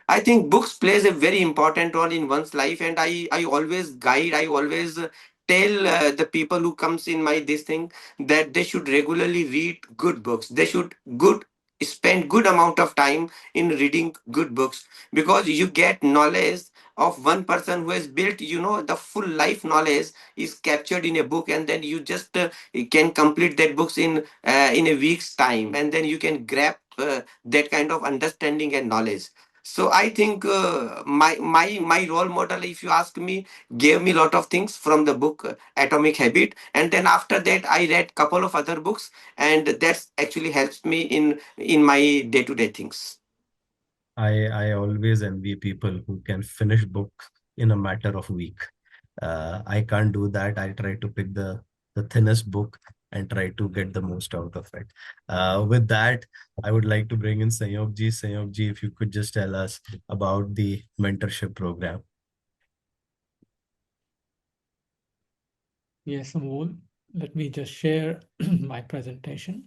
I think books plays a very important role in one's life, and I always guide, I always tell the people who comes in my this thing, that they should regularly read good books. They should good spend good amount of time in reading good books, because you get knowledge of one person who has built, the full life knowledge is captured in a book, and then you just can complete that books in a week's time, and then you can grab that kind of understanding and knowledge. So I think my role model, if you ask me, gave me a lot of things from the book Atomic Habit, and then after that I read couple of other books, and that actually helps me in my day to day things. I always envy people who can finish book in a matter of week. I can't do that. I try to pick the thinnest book and try to get the most out of it. With that, I would like to bring in Sanyog ji. Sanyog ji, if you could just tell us about the mentorship program. Yes, Amol. Let me just share my presentation.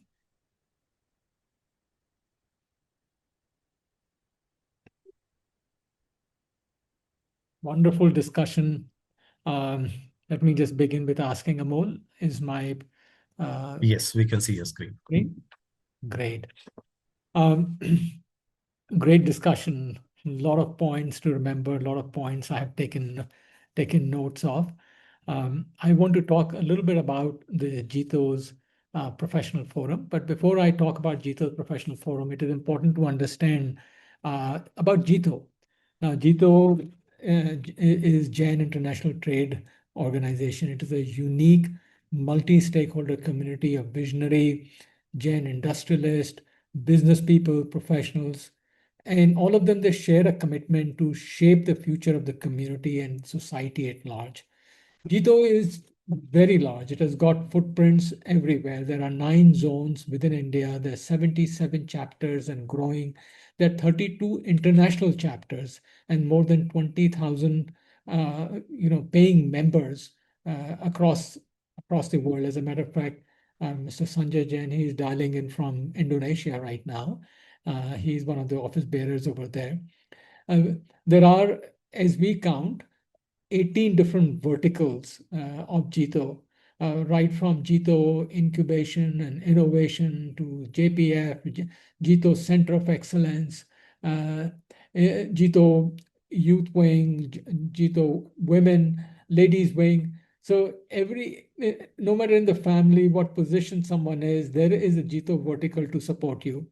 Wonderful discussion. Let me just begin with asking Amol, is my Yes, we can see your screen. screen? Great. Great discussion. A lot of points to remember, a lot of points I have taken notes of. I want to talk a little bit about the GITO's professional forum. But before I talk about GITO's professional forum, it is important to understand about GITO. Now, GITO is Jain International Trade Organization. It is a unique multi-stakeholder community of visionary Jain industrialists, business people, professionals, and all of them, they share a commitment to shape the future of the community and society at large. Jito is very large. It has got footprints everywhere. There are 9 zones within India. There are 77 chapters and growing. There are 32 international chapters and more than 20,000 paying members across the world. As a matter of fact, Mr. Sanjay Jain, he's dialing in from Indonesia right now. He's one of the office bearers over there. There are, as we count, 18 different verticals of Jito, right from Jito incubation and innovation to JPF, Jito Center of Excellence, Jito Youth Wing, Jito Women, Ladies Wing. So no matter in the family, what position someone is, there is a Jito vertical to support you.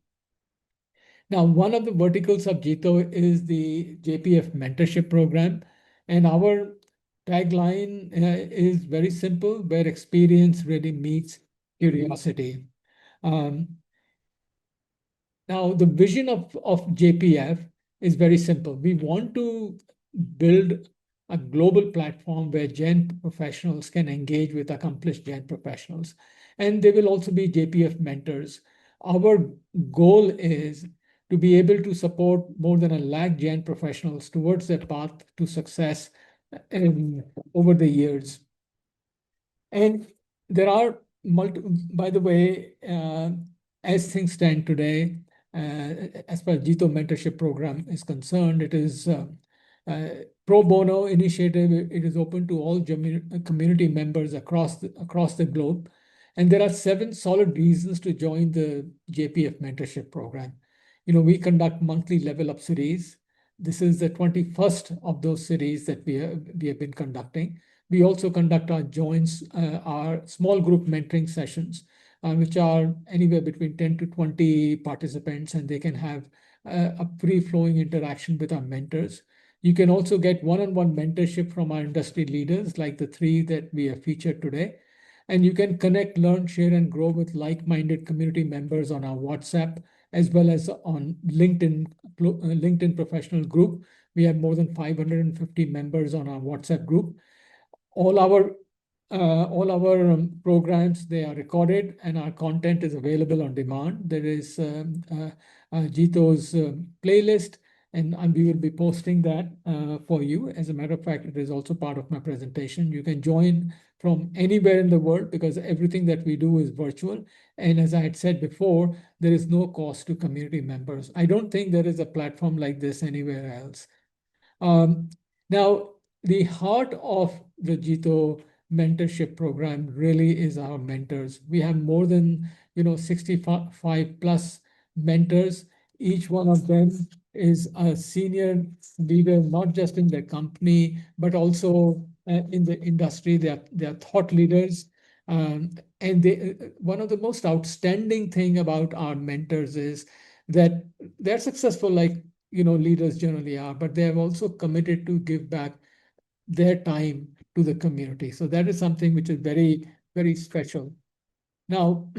Now, one of the verticals of Jito is the JPF mentorship program. And our tagline is very simple, where experience really meets curiosity. Um, Now, the vision of JPF is very simple. We want to build a global platform where Jain professionals can engage with accomplished Jain professionals. And they will also be JPF mentors. Our goal is to be able to support more than 1 lakh Jain professionals towards their path to success over the years. And there are by the way, as things stand today, as far as Jito mentorship program is concerned, it is pro bono initiative. It is open to all community members across the globe. And there are 7 solid reasons to join the JPF mentorship program. We conduct monthly level up series. This is the 21st of those series that we have been conducting. We also conduct our small group mentoring sessions, which are anywhere between 10 to 20 participants, and they can have a free-flowing interaction with our mentors. You can also get one-on-one mentorship from our industry leaders, like the 3 that we have featured today. And you can connect, learn, share, and grow with like-minded community members on our WhatsApp, as well as on LinkedIn professional group. We have more than 550 members on our WhatsApp group. All our programs, they are recorded, and our content is available on demand. There is Jito's playlist, and we will be posting that for you. As a matter of fact, it is also part of my presentation. You can join from anywhere in the world because everything that we do is virtual. And as I had said before, there is no cost to community members. I don't think there is a platform like this anywhere else. Now, the heart of the Jito mentorship program really is our mentors. We have more than 65 plus mentors. Each one of them is a senior leader, not just in their company, but also in the industry. They are thought leaders. And one of the most outstanding thing about our mentors is that they're successful, like leaders generally are, but they have also committed to give back their time to the community. So that is something which is very, very special. Now,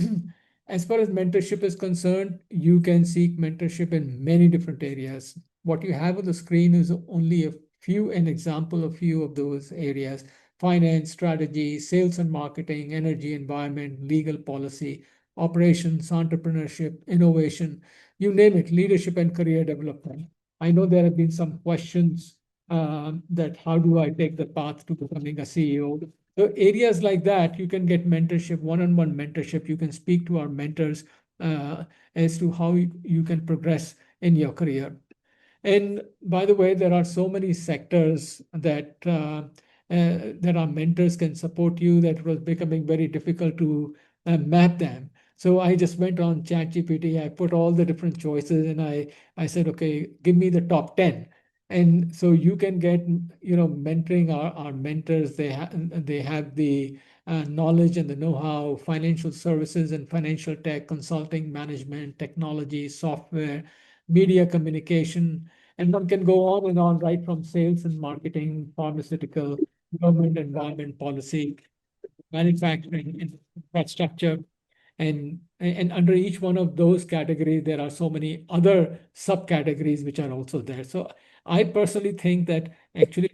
as far as mentorship is concerned, you can seek mentorship in many different areas. What you have on the screen is only an example of few of those areas: finance, strategy, sales and marketing, energy, environment, legal policy, operations, entrepreneurship, innovation, you name it, leadership and career development. I know there have been some questions that how do I take the path to becoming a CEO? So areas like that, you can get mentorship, one-on-one mentorship. You can speak to our mentors as to how you can progress in your career. And by the way, there are so many sectors that our mentors can support you that it was becoming very difficult to map them. So I just went on ChatGPT, I put all the different choices, and I said, okay, give me the top 10. And so you can get, mentoring our mentors. They have the knowledge and the know-how, financial services and financial tech, consulting, management, technology, software, media communication, and one can go on and on, right from sales and marketing, pharmaceutical, government, environment policy, manufacturing, infrastructure. And under each one of those categories, there are so many other subcategories which are also there. So I personally think that actually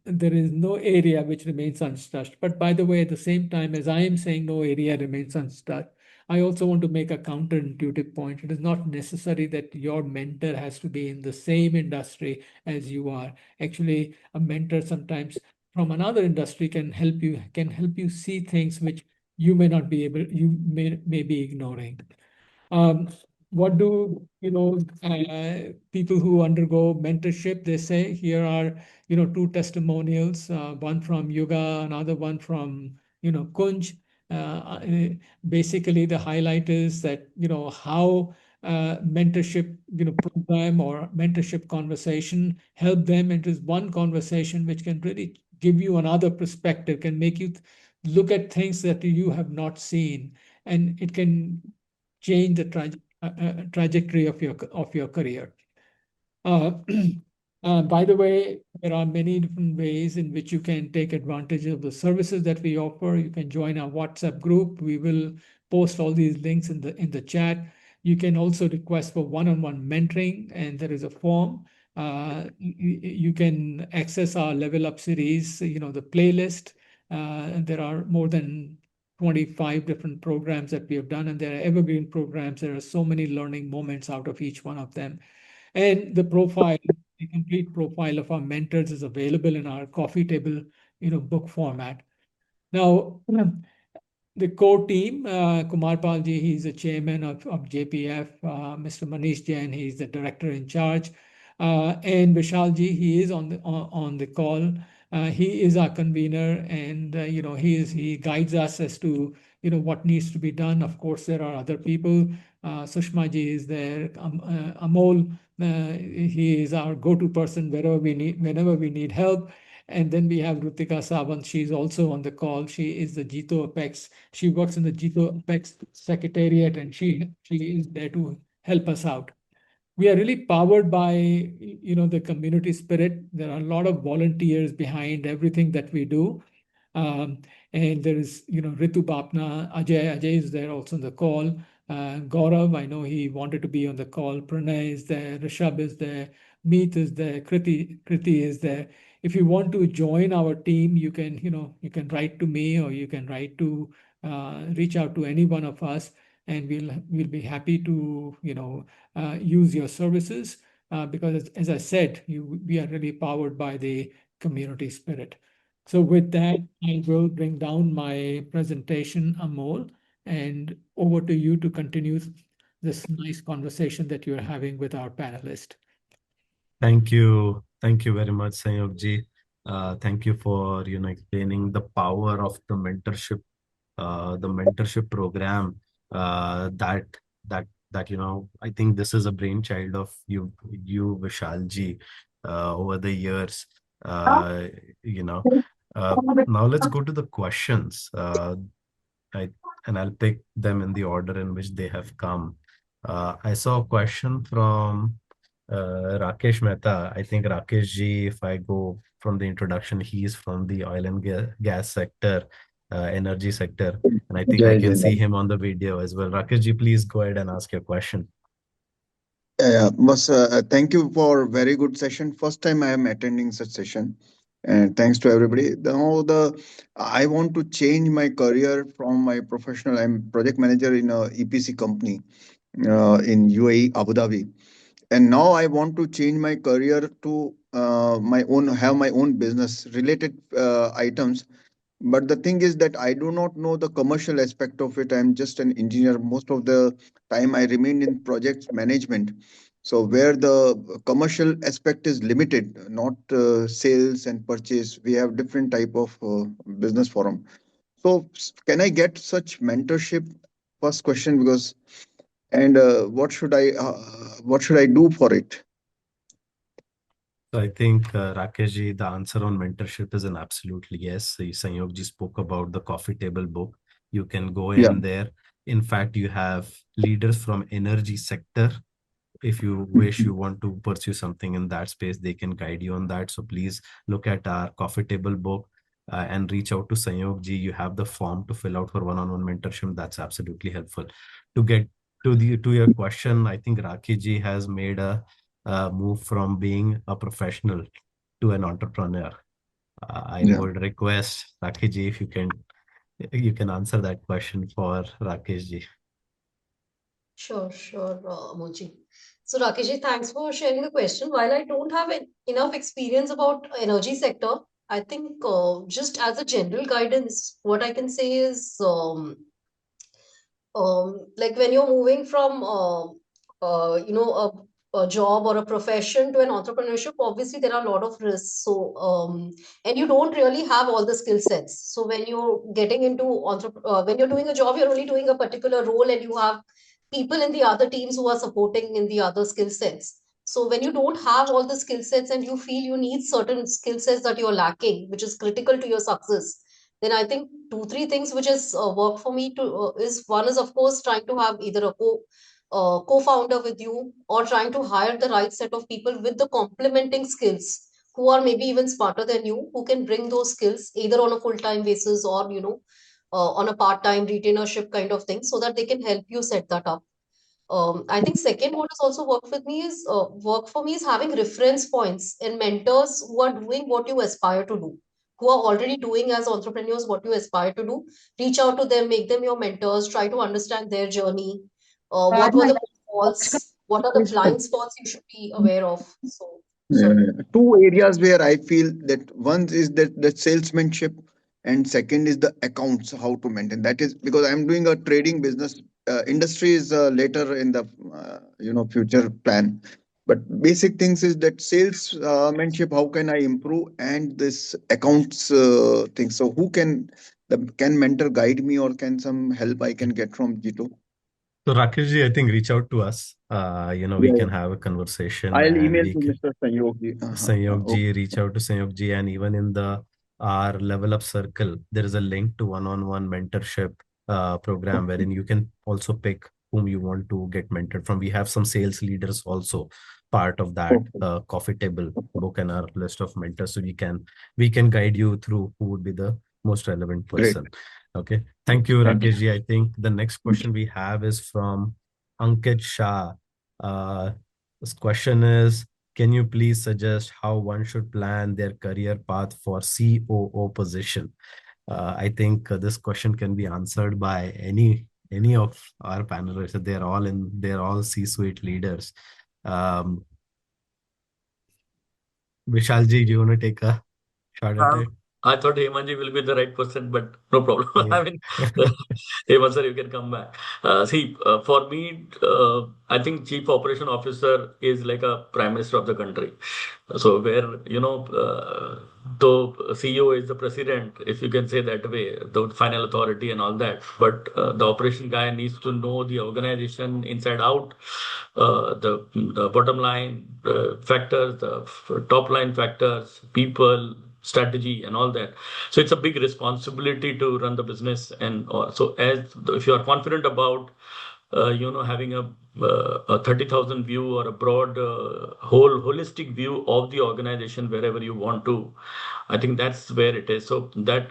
there is no area which remains untouched. But by the way, at the same time, as I am saying no area remains untouched, I also want to make a counterintuitive point. It is not necessary that your mentor has to be in the same industry as you are. Actually, a mentor sometimes from another industry can help you see things which you may be ignoring. What do people who undergo mentorship? They say here are 2 testimonials, one from Yuga, another one from Kunj. Basically, the highlight is that how mentorship program or mentorship conversation help them. It is one conversation which can really give you another perspective, can make you look at things that you have not seen, and it can change the trajectory of your career. By the way, there are many different ways in which you can take advantage of the services that we offer. You can join our WhatsApp group. We will post all these links in the chat. You can also request for one-on-one mentoring, and there is a form. You can access our Level Up series, the playlist. There are more than 25 different programs that we have done, and they're evergreen programs. There are so many learning moments out of each one of them. And the complete profile of our mentors is available in our coffee table, book format. Now, the core team, Kumar Palji, he's the chairman of JPF. Mr. Manish Jain, he's the director in charge. And Vishalji, he is on the call. He is our convener, and he guides us as to what needs to be done. Of course, there are other people. Sushma ji is there. Amol, he is our go-to person whenever we need help. And then we have Rutika Sawant. She's also on the call. She is the Jito Apex. She works in the Jito Apex Secretariat, and she is there to help us out. We are really powered by the community spirit. There are a lot of volunteers behind everything that we do. And there is, Ritu Bapna, Ajay is there also on the call. Gaurav, I know he wanted to be on the call. Pranay is there. Rishabh is there. Meet is there. Kriti is there. If you want to join our team, you can write to me, or you can reach out to any one of us, and we'll be happy to use your services, because as I said, we are really powered by the community spirit. So with that, I will bring down my presentation, Amol, and over to you to continue this nice conversation that you're having with our panelist. Thank you. Thank you very much, Sanyog ji. Thank you for explaining the power of the mentorship program. That I think this is a brainchild of Vishal ji, over the years. Uh, you know. Now let's go to the questions. I'll pick them in the order in which they have come. I saw a question from Rakesh Mehta. I think Rakesh ji, if I go from the introduction, he is from the oil and gas sector, energy sector, and I think I can see him on the video as well. Rakesh ji, please go ahead and ask your question. Yeah, thank you for very good session. First time I am attending such session, and thanks to everybody. Now I want to change my career from my professional. I'm project manager in a EPC company in UAE, Abu Dhabi, and now I want to change my career to have my own business related items. But the thing is that I do not know the commercial aspect of it. I'm just an engineer. Most of the time I remain in project management, so where the commercial aspect is limited, not sales and purchase. We have different type of business forum. So can I get such mentorship? First question, because and what should I do for it? So I think, Rakesh ji, the answer on mentorship is an absolutely yes. Sanyog ji spoke about the coffee table book. You can go Yeah. in there. In fact, you have leaders from energy sector. If you wish, you want to pursue something in that space, they can guide you on that. So please look at our coffee table book, and reach out to Sanyog ji. You have the form to fill out for one-on-one mentorship. That's absolutely helpful. To get to your question, I think Rakhi ji has made a move from being a professional to an entrepreneur. I Yeah. would request Rakhi ji, if you can answer that question for Rakesh ji. Sure, Moji. So, Rakeshji, thanks for sharing the question. While I don't have enough experience about energy sector, I think just as a general guidance, what I can say is like when you're moving from a job or a profession to an entrepreneurship, obviously there are a lot of risks. So and you don't really have all the skill sets. So when you're getting into when you're doing a job, you're only doing a particular role, and you have people in the other teams who are supporting in the other skill sets. So when you don't have all the skill sets and you feel you need certain skill sets that you're lacking, which is critical to your success, then I think two, three things which has worked for me to is one is of course trying to have either a co-founder with you, or trying to hire the right set of people with the complementing skills, who are maybe even smarter than you, who can bring those skills either on a full-time basis, or on a part-time retainership kind of thing, so that they can help you set that up. I think second, what has also worked for me is having reference points and mentors who are doing what you aspire to do, who are already doing as entrepreneurs what you aspire to do. Reach out to them, make them your mentors, try to understand their journey. What were the pitfalls? What are the blind spots you should be aware of? So, Yeah. sorry. Two areas where I feel that one is that salesmanship, and second is the accounts, how to maintain. That is because I'm doing a trading business. Industry is later in the future plan, but basic things is that salesmanship, how can I improve, and this accounts thing. So who can mentor guide me, or can some help I can get from Jito? So Rakesh ji, I think reach out to us. We Yeah, can yeah. have a conversation, I'll and email we to can Mr. Sanyogi. Sanyog ji, Okay. reach out to Sanyog ji, and even in the our level up circle, there is a link to one-on-one mentorship program Okay. wherein you can also pick whom you want to get mentored from. We have some sales leaders also part of that Okay. coffee table book and our list of mentors, so we can guide you through who would be the most relevant Great. person. Okay, thank you, Thank you. Rakesh ji. I think the next question we have is from Ankit Shah. This question is, can you please suggest how one should plan their career path for COO position? I think this question can be answered by any of our panelists. They're all C-suite leaders. Um, Vishal ji, do you want to take a shot at it? I thought Hemanji will be the right person, but no problem. Yeah. I mean, Hemant sir, you can come back. For me, I think Chief Operation Officer is like a Prime Minister of the country. So where, though CEO is the president, if you can say that way, the final authority and all that, but the operation guy needs to know the organization inside out, the bottom line factors, the top line factors, people, strategy and all that. So it's a big responsibility to run the business. And so as if you are confident about having a 30,000 view or a broad whole holistic view of the organization wherever you want to, I think that's where it is. So the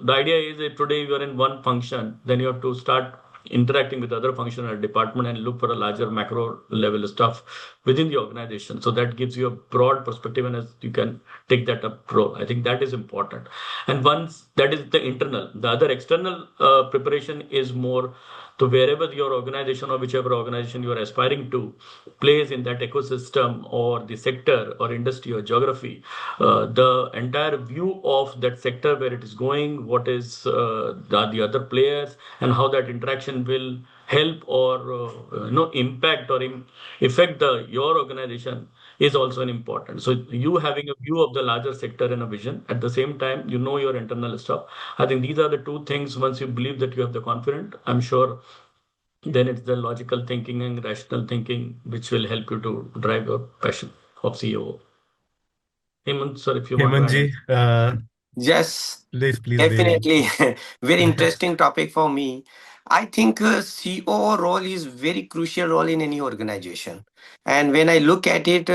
idea is that today you are in one function, then you have to start interacting with other function or department and look for a larger macro level stuff within the organization. So that gives you a broad perspective, and as you can take that up pro. I think that is important. And once that is the internal, the other external preparation is more to wherever your organization or whichever organization you are aspiring to plays in that ecosystem or the sector or industry or geography, the entire view of that sector, where it is going, what is the other players, and how that interaction will help or impact or affect your organization is also an important. So you having a view of the larger sector and a vision at the same time, your internal stuff. I think these are the two things. Once you believe that you have the confidence, I'm sure then it's the logical thinking and rational thinking which will help you to drive your passion of CEO. Hemant, sir, if you want to Hemant add ji, anything. Yes, please weigh definitely. Very in. interesting topic for me. I think COO role is very crucial role in any organization. And when I look at it,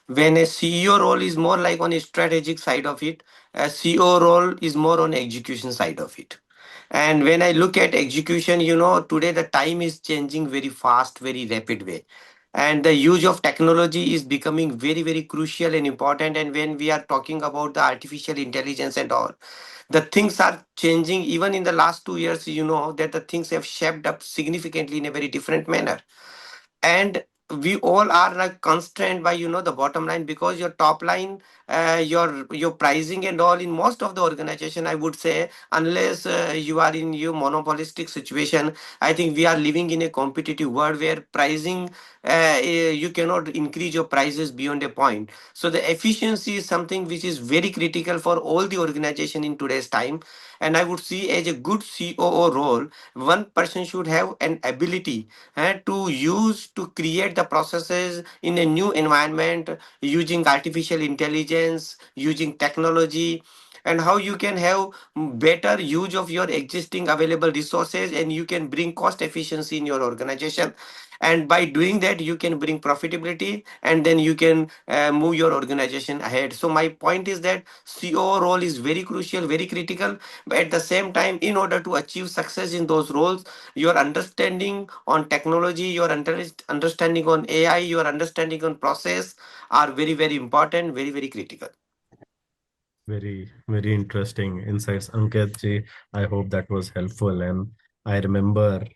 when a CEO role is more like on a strategic side of it, a CEO role is more on execution side of it. And when I look at execution, today the time is changing very fast, very rapid way. And the use of technology is becoming very, very crucial and important. And when we are talking about the artificial intelligence and all, the things are changing. Even in the last 2 years, that the things have shaped up significantly in a very different manner. And we all are like constrained by the bottom line, because your top line, your pricing and all, in most of the organization, I would say, unless you are in your monopolistic situation, I think we are living in a competitive world where pricing, you cannot increase your prices beyond a point. So the efficiency is something which is very critical for all the organization in today's time. And I would see, as a good COO role, one person should have an ability to use to create the processes in a new environment, using artificial intelligence, using technology, and how you can have better use of your existing available resources, and you can bring cost efficiency in your organization. And by doing that, you can bring profitability, and then you can move your organization ahead. So my point is that CEO role is very crucial, very critical. But at the same time, in order to achieve success in those roles, your understanding on technology, your understanding on AI, your understanding on process are very, very important, very, very critical. Very, very interesting insights, Ankit ji. I hope that was helpful. And I remember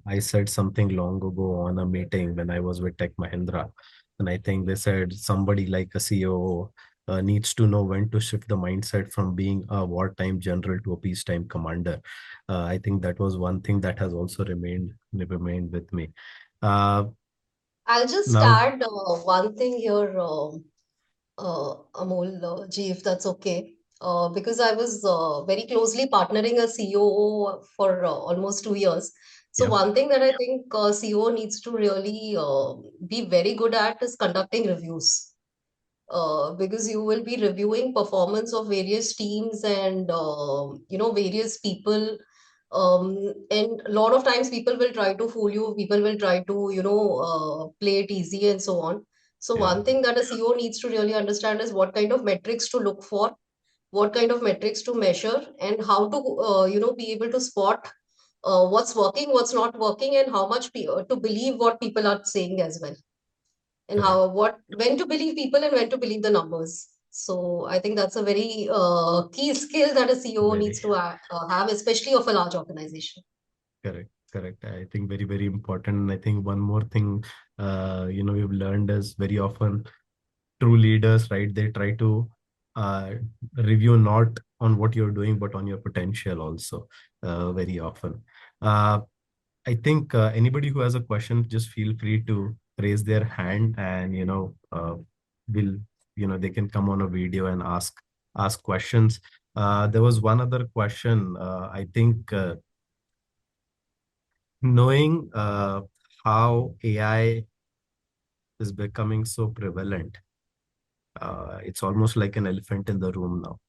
I said something long ago on a meeting when I was with Tech Mahindra. And I think they said somebody like a CEO needs to know when to shift the mindset from being a wartime general to a peacetime commander. I think that was one thing that has also remained with me. Uh, I'll just Now, add one thing here, Amol ji, if that's okay. Because I was very closely partnering a COO for almost 2 years. So yeah, one thing that I think CEO needs to really be very good at is conducting reviews. Because you will be reviewing performance of various teams and various people, and a lot of times people will try to fool you, people will try to play it easy and so on. So yeah, one thing that a CEO needs to really understand is what kind of metrics to look for, what kind of metrics to measure, and how to be able to spot what's working, what's not working, and how much to believe what people are saying as well, and correct. how what when to believe people and when to believe the numbers. So I think that's a very key skill that a CEO needs Very to have, especially of a large organization. correct. Correct. I think very, very important. And I think one more thing, we've learned is very often true leaders, right? They try to uh, review not on what you're doing, but on your potential also, very often. Uh, I think anybody who has a question, just feel free to raise their hand, and will they can come on a video and ask questions. There was one other question. I think knowing how AI is becoming so prevalent, it's almost like an elephant in the room now,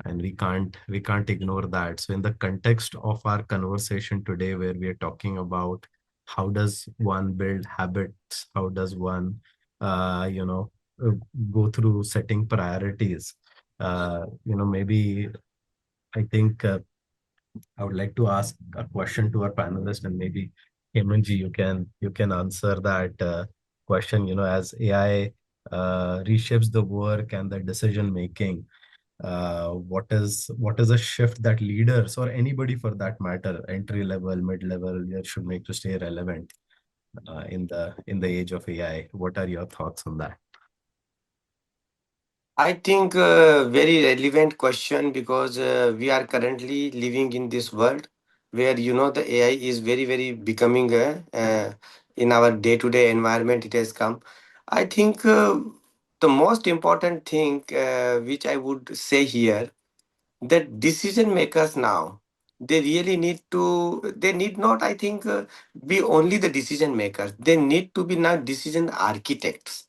and we can't ignore that. So in the context of our conversation today, where we are talking about how does one build habits, how does one uh, you know uh, go through setting priorities, maybe I think I would like to ask a question to our panelists, and maybe Hemant ji, you can answer that question. As AI reshapes the work and the decision making, what is a shift that leaders, or anybody for that matter, entry level, mid level, should make to stay relevant in the age of AI? What are your thoughts on that? I think very relevant question because we are currently living in this world where the AI is very very becoming in our day to day environment. It has come. I think the most important thing which I would say here, that decision makers now, they need not, I think, be only the decision makers. They need to be now decision architects.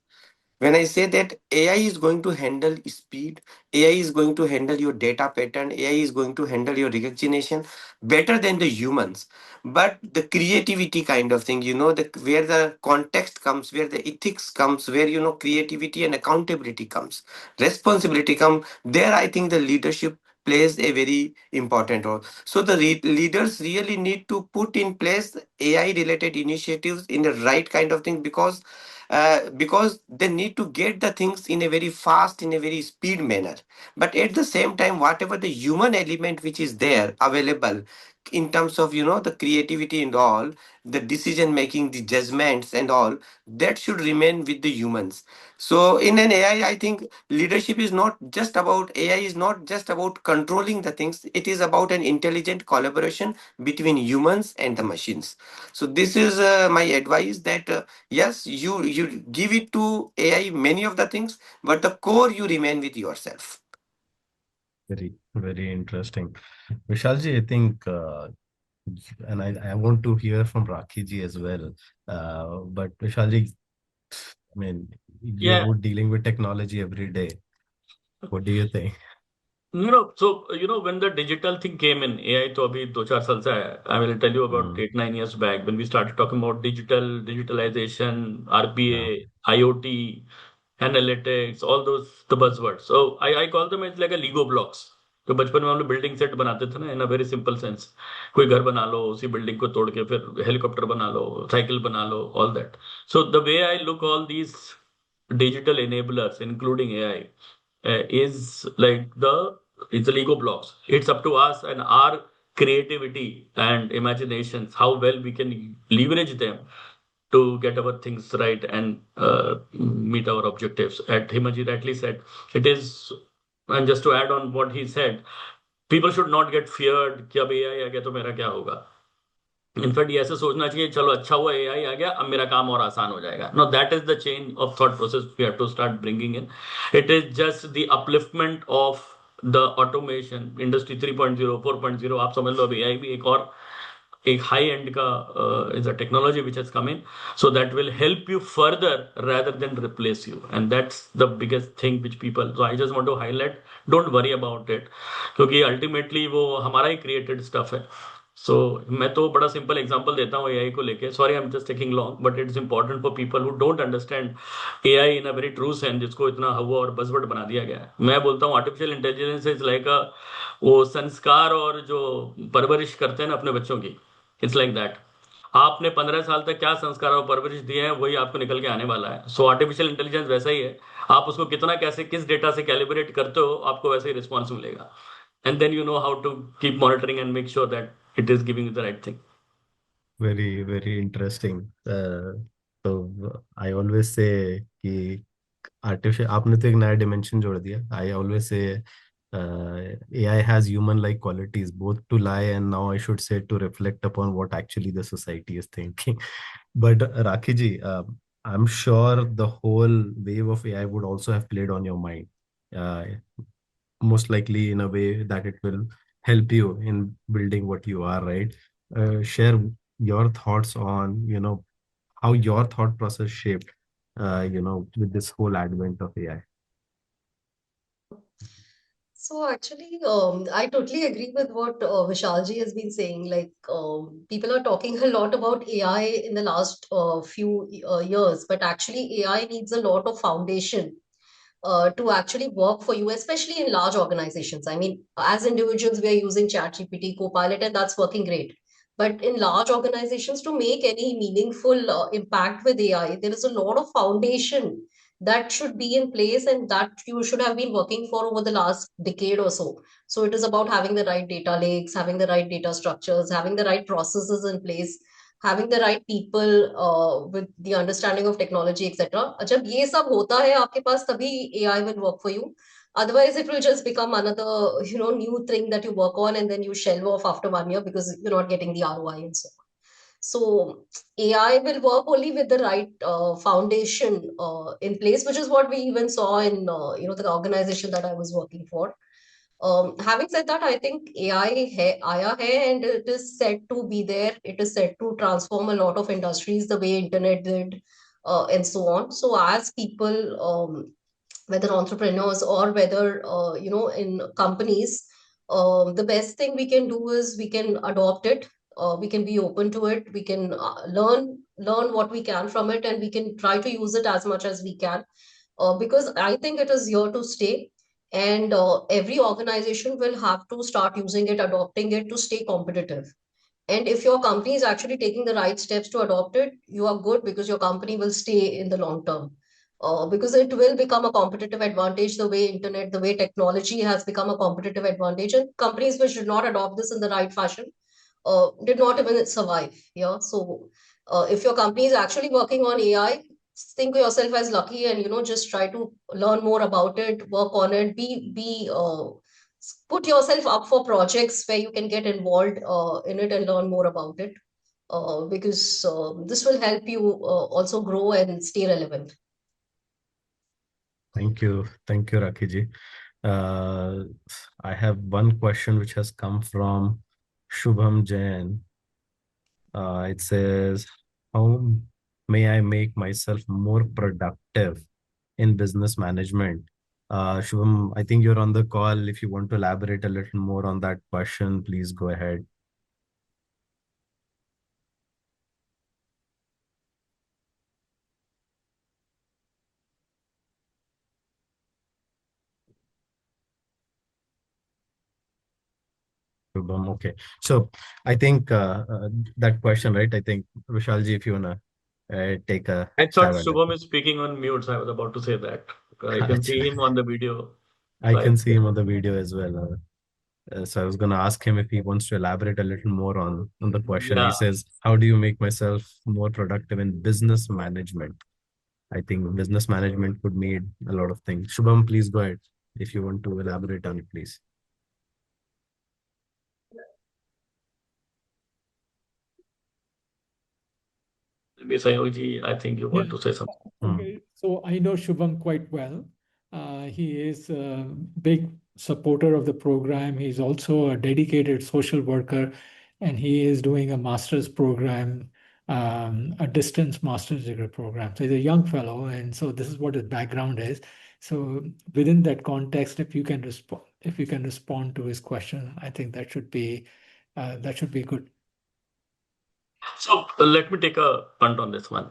When I say that AI is going to handle speed, AI is going to handle your data pattern, AI is going to handle your recognition better than the humans. But the creativity kind of thing, where the context comes, where the ethics comes, where creativity and accountability comes, responsibility come. There, I think the leadership plays a very important role. So the leaders really need to put in place AI related initiatives in the right kind of thing, because they need to get the things in a very fast, in a very speed manner. But at the same time, whatever the human element which is there available in terms of the creativity and all, the decision making, the judgments and all, that should remain with the humans. So in an AI, I think leadership is not just about, AI is not just about controlling the things, it is about an intelligent collaboration between humans and the machines. So this is my advice, that yes, you give it to AI many of the things, but the core you remain with yourself. Very, very interesting. Vishalji, I think, and I want to hear from Rakhi ji as well. But Vishalji, I mean, Yeah. you're dealing with technology every day. What do you think? So when the digital thing came in, AI तो अभी 2-4 साल से आया है. I will tell you about Mm, 8-9 years back when we started talking about digitalization, yeah, RPA, IoT, analytics, all those the buzzwords. So I call them as like a Lego blocks. तो बचपन में हम लोग building set बनाते थे ना, इन a very simple sense. कोई घर बना लो, उसी बिल्डिंग को तोड़ के फिर हेलीकॉप्टर बना लो, साइकिल बना लो, all that. So the way I look all these digital enablers, including AI, is like it's the Lego blocks. It's up to us and our creativity and imaginations how well we can leverage them to get our things right and meet our objectives. At Himaji rightly said, it is, and just to add on what he said, people should not get feared कि अब AI आ गया तो मेरा क्या होगा. In fact ये ऐसे सोचना चाहिए, चलो अच्छा हुआ AI आ गया, अब मेरा काम और आसान हो जाएगा. No, that is the change of thought process we have to start bringing in. It is just the upliftment of the automation. Industry 3.0, 4.0, आप समझ लो. अब AI भी एक हाई एंड का is a technology which has come in, so that will help you further rather than replace you. And that's the biggest thing which people, so I just want to highlight, don't worry about it, क्योंकि ultimately वो हमारा he created stuff है. सो मैं तो बड़ा simple example देता हूँ AI को लेके. Sorry, I am just taking long, but it's important for people who don't understand AI in a very true sense, जिसको इतना हवा और बजवर्ड बना दिया गया है. मैं बोलता हूँ आर्टिफिशियल इंटेलिजेंस इज लाइक अ, वो संस्कार और जो परवरिश करते हैं ना अपने बच्चों की, इट्स लाइक दैट. आपने 15 साल तक क्या संस्कार और परवरिश दिए हैं, वही आपको निकल के आने वाला है. सो आर्टिफिशियल इंटेलिजेंस वैसा ही है. आप उसको कितना, कैसे, किस डेटा से कैलिब्रेट करते हो, आपको वैसे ही रिस्पॉन्स मिलेगा. And then you know how to keep monitoring and make sure that it is giving you the right thing. Very, very interesting. So I always say कि आर्टिफिशियल, आपने तो एक नया डिमेंशन जोड़ दिया. I always say AI has human like qualities, both to lie and now I should say to reflect upon what actually the society is thinking. But Rakhi ji, I'm sure the whole wave of AI would also have played on your mind, uh, most likely in a way that it will help you in building what you are, right? Share your thoughts on, how your thought process shaped, with this whole advent of AI. So actually, I totally agree with what Vishalji has been saying. Like, people are talking a lot about AI in the last few years, but actually AI needs a lot of foundation to actually work for you, especially in large organizations. I mean, as individuals, we are using ChatGPT, Copilot, and that's working great. But in large organizations, to make any meaningful impact with AI, there is a lot of foundation that should be in place and that you should have been working for over the last decade or so. So it is about having the right data lakes, having the right data structures, having the right processes in place, having the right people with the understanding of technology, etc. जब ये सब होता है आपके पास, तभी AI will work for you. Otherwise, it will just become another, new thing that you work on and then you shelve off after 1 year because you're not getting the ROI and so on. So AI will work only with the right foundation in place, which is what we even saw in the organization that I was working for. Having said that, I think AI आया है and it is said to be there. It is said to transform a lot of industries the way internet did, and so on. So as people, whether entrepreneurs or whether in companies, the best thing we can do is we can adopt it. We can be open to it. We can learn what we can from it, and we can try to use it as much as we can, because I think it is here to stay. And every organization will have to start using it, adopting it to stay competitive. And if your company is actually taking the right steps to adopt it, you are good because your company will stay in the long term. Because it will become a competitive advantage the way internet, the way technology has become a competitive advantage. And companies which did not adopt this in the right fashion did not even survive. Yeah. So if your company is actually working on AI, think of yourself as lucky and just try to learn more about it, work on it, be put yourself up for projects where you can get involved in it and learn more about it, because this will help you also grow and stay relevant. Thank you. Thank you, Rakhi ji. Uh, I have one question which has come from Shubham Jain. It says, how may I make myself more productive in business management? Shubham, I think you're on the call. If you want to elaborate a little more on that question, please go ahead. Shubham, okay. So I think that question, right? I think Vishalji, if you wanna take a I thought stab at it. Shubham is speaking on mute, so I was about to say that. I can see him on the video. I So can see him on the video as well. So I was going to ask him if he wants to elaborate a little more on the question. Yeah. He says, how do you make myself more productive in business management? I think business management could mean a lot of things. Shubham, please go ahead if you want to elaborate on it, please. Maybe Sayogji, I think you want to say something. Okay, so I know Shubham quite well. He is a big supporter of the program. He's also a dedicated social worker, and he is doing a master's program, a distance master's degree program. So he's a young fellow, and so this is what his background is. So within that context, if you can respond to his question, I think that should be good. So let me take a punt on this one.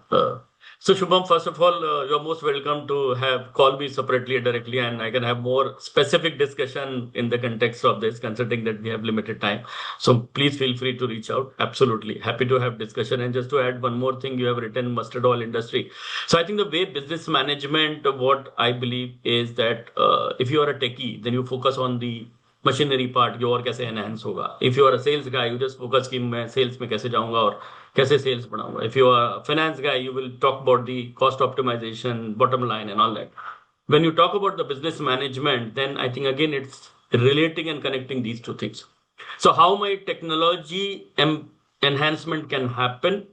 So Shubham, first of all, you're most welcome to call me separately or directly, and I can have more specific discussion in the context of this, considering that we have limited time. So please feel free to reach out. Absolutely happy to have discussion. And just to add one more thing, you have written mustard oil industry. So I think the way business management, what I believe is that if you are a techie, then you focus on the machinery part की और कैसे enhance होगा. If you are a sales guy, you just focus कि मैं sales में कैसे जाऊंगा और कैसे सेल्स बढ़ाऊंगा. If you are finance guy, you will talk about the cost optimization, bottom line, and all that. When you talk about the business management, then I think again it's relating and connecting these two things. So how my technology enhancement can happen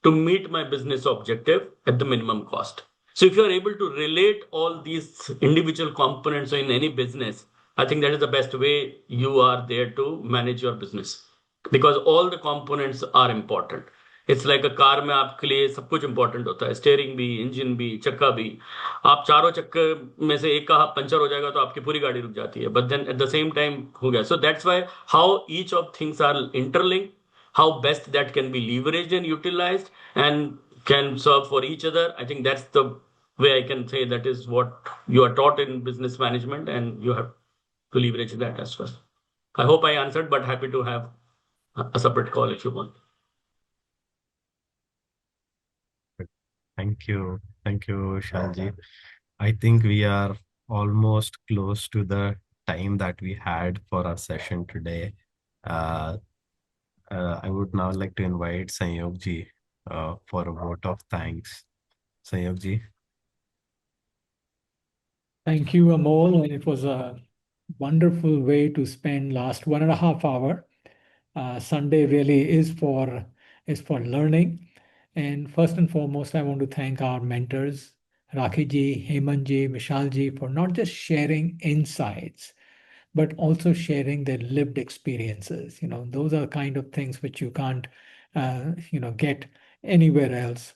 to meet my business objective at the minimum cost. So if you are able to relate all these individual components in any business, I think that is the best way you are there to manage your business, because all the components are important. It's like a car में आपके लिए सब कुछ important होता है, steering भी, engine भी, चक्का भी. आप चारों चक्के में से एक का पंचर हो जाएगा तो आपकी पूरी गाड़ी रुक जाती है, but then at the same time हो गया. So that's why how each of things are interlinked, how best that can be leveraged and utilized and can serve for each other. I think that's the way I can say that is what you are taught in business management, and you have to leverage that as well. I hope I answered, but happy to have a separate call if you want. Thank you. Thank you, Shalji. I think we are almost close to the time that we had for our session today. I would now like to invite Sanyogji for a vote of thanks. Sanyogji. Thank you, Amol. And it was a wonderful way to spend last 1.5 hours. Sunday really is for learning. And first and foremost, I want to thank our mentors, Rakhi Ji, Hemant Ji, Vishal Ji, for not just sharing insights, but also sharing their lived experiences. Those are the kind of things which you can't, get anywhere else.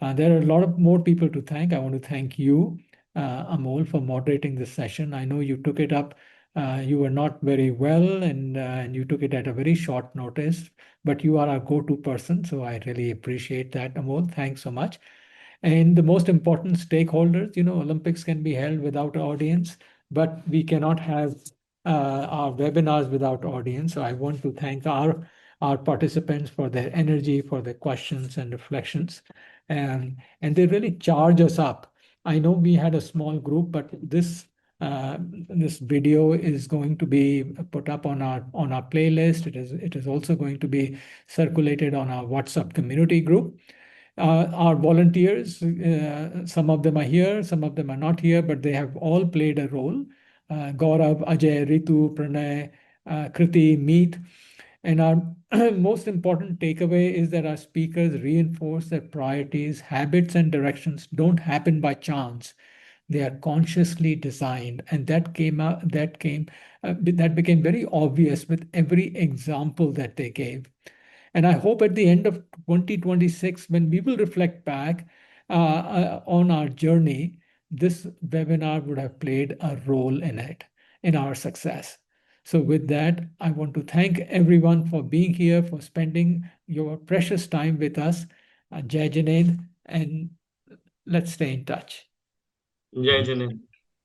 There are a lot of more people to thank. I want to thank you, Amol, for moderating this session. I know you took it up. You were not very well, and you took it at a very short notice, but you are our go-to person. So I really appreciate that, Amol. Thanks so much. And the most important stakeholders, Olympics can be held without audience, but we cannot have our webinars without audience. So I want to thank our participants for their energy, for their questions and reflections. And they really charge us up. I know we had a small group, but this video is going to be put up on our playlist. It is also going to be circulated on our WhatsApp community group. Our volunteers, some of them are here, some of them are not here, but they have all played a role. Gaurav, Ajay, Ritu, Pranay, Kriti, Meet. And our most important takeaway is that our speakers reinforce that priorities, habits, and directions don't happen by chance. They are consciously designed, and that became very obvious with every example that they gave. And I hope at the end of 2026, when we will reflect back on our journey, this webinar would have played a role in it, in our success. So with that, I want to thank everyone for being here, for spending your precious time with us. Jai Jain, and let's stay in touch. Jai Jain.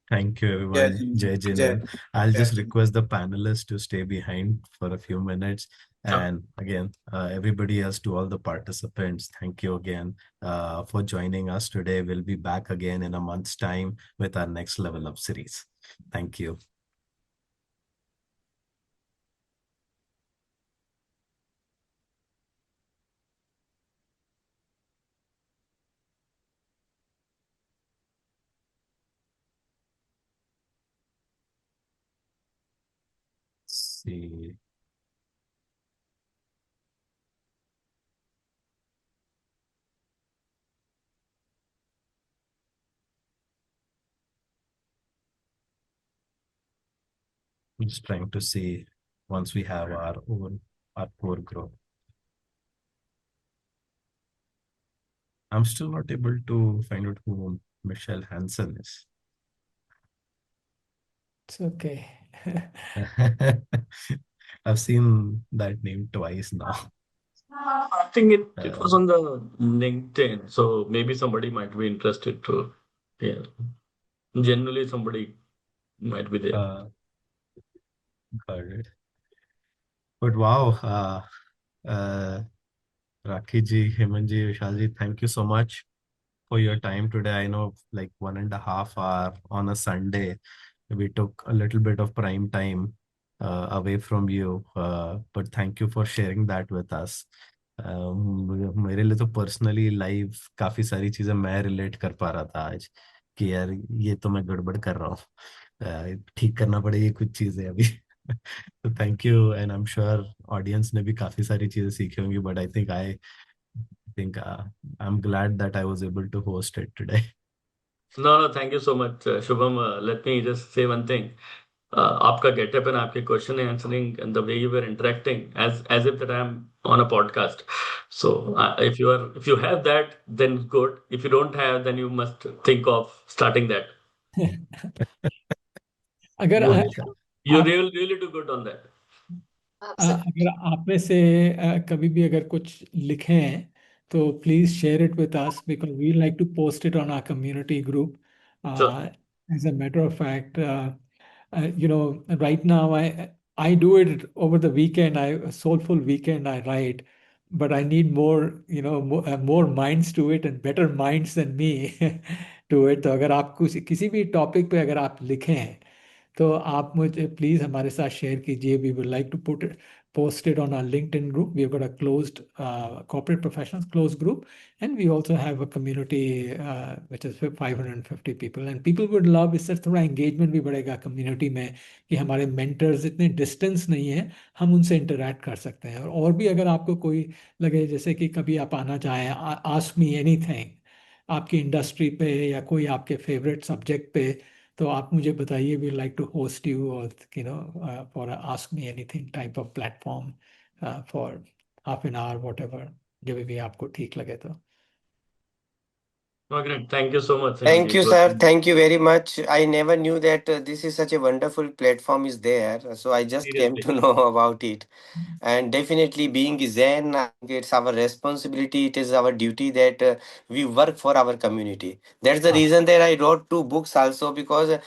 Thank you, everyone. Jai Jain. I'll just request the panelists to stay behind for a few minutes. And again, everybody else, to all the participants, thank you again for joining us today. We'll be back again in a month's time with our next Level Up series. Thank you. see. I'm just trying to see once we have our own, our core group. I'm still not able to find out who Michelle Hansen is. It's okay. I've seen that name twice now. I think it was Uh, on the LinkedIn, so maybe somebody might be interested to. Yeah, generally somebody might be there. uh, got it. But wow, uh, Rakhi ji, Hemant ji, Vishal ji, thank you so much for your time today. I know like 1.5 hour on a Sunday. We took a little bit of prime time away from you, but thank you for sharing that with us. मेरे लिए तो personally live काफी सारी चीजें मैं relate कर पा रहा था आज कि यार ये तो मैं गड़बड़ कर रहा हूँ, ठीक करना पड़ेगी कुछ चीजें अभी. तो thank you and I am sure audience ने भी काफी सारी चीजें सीखी होंगी, but I think I'm glad that I was able to host it today. No, no, thank you so much, Shubham. Let me just say one thing. आपका getup and आपके question answering and the way you were interacting as if that I am on a podcast. So if you have that, then good. If you don't have, then you must think of starting that. अगर You हमेशा. you आप really do good on that. अगर Absolutely. आप में से कभी भी अगर कुछ लिखें तो please share it with us because we like to post it on our community group So as a matter of fact. Right now I do it over the weekend. A soulful weekend I write, but I need more, more minds to it and better minds than me to it. तो अगर आप कुछ किसी भी topic पे अगर आप लिखें तो आप मुझे प्लीज़ हमारे साथ शेयर कीजिए. We would like to put post it on our LinkedIn group. We've got a closed corporate professionals closed group, and we also have a community which is 550 people. And people would love इससे थोड़ा engagement भी बढ़ेगा community में कि हमारे mentors इतने distance नहीं है, हम उनसे interact कर सकते हैं. और भी अगर आपको कोई लगे जैसे कि कभी आप आना चाहें, ask me anything, आपकी इंडस्ट्री पे या कोई आपके फेवरेट सब्जेक्ट पे, तो आप मुझे बताइए. We like to host you और for ask me anything type of platform for half an hour whatever, जब भी आपको ठीक लगे तो. no, great. Thank you so much, Thank Simranji. you, It was sir. Thank you very much. I never knew that this is such a wonderful platform is there. So I just came seriously. to know about it. And definitely being Zen, I think it's our responsibility. It is our duty that we work for our community. That's the reason that I wrote two books also because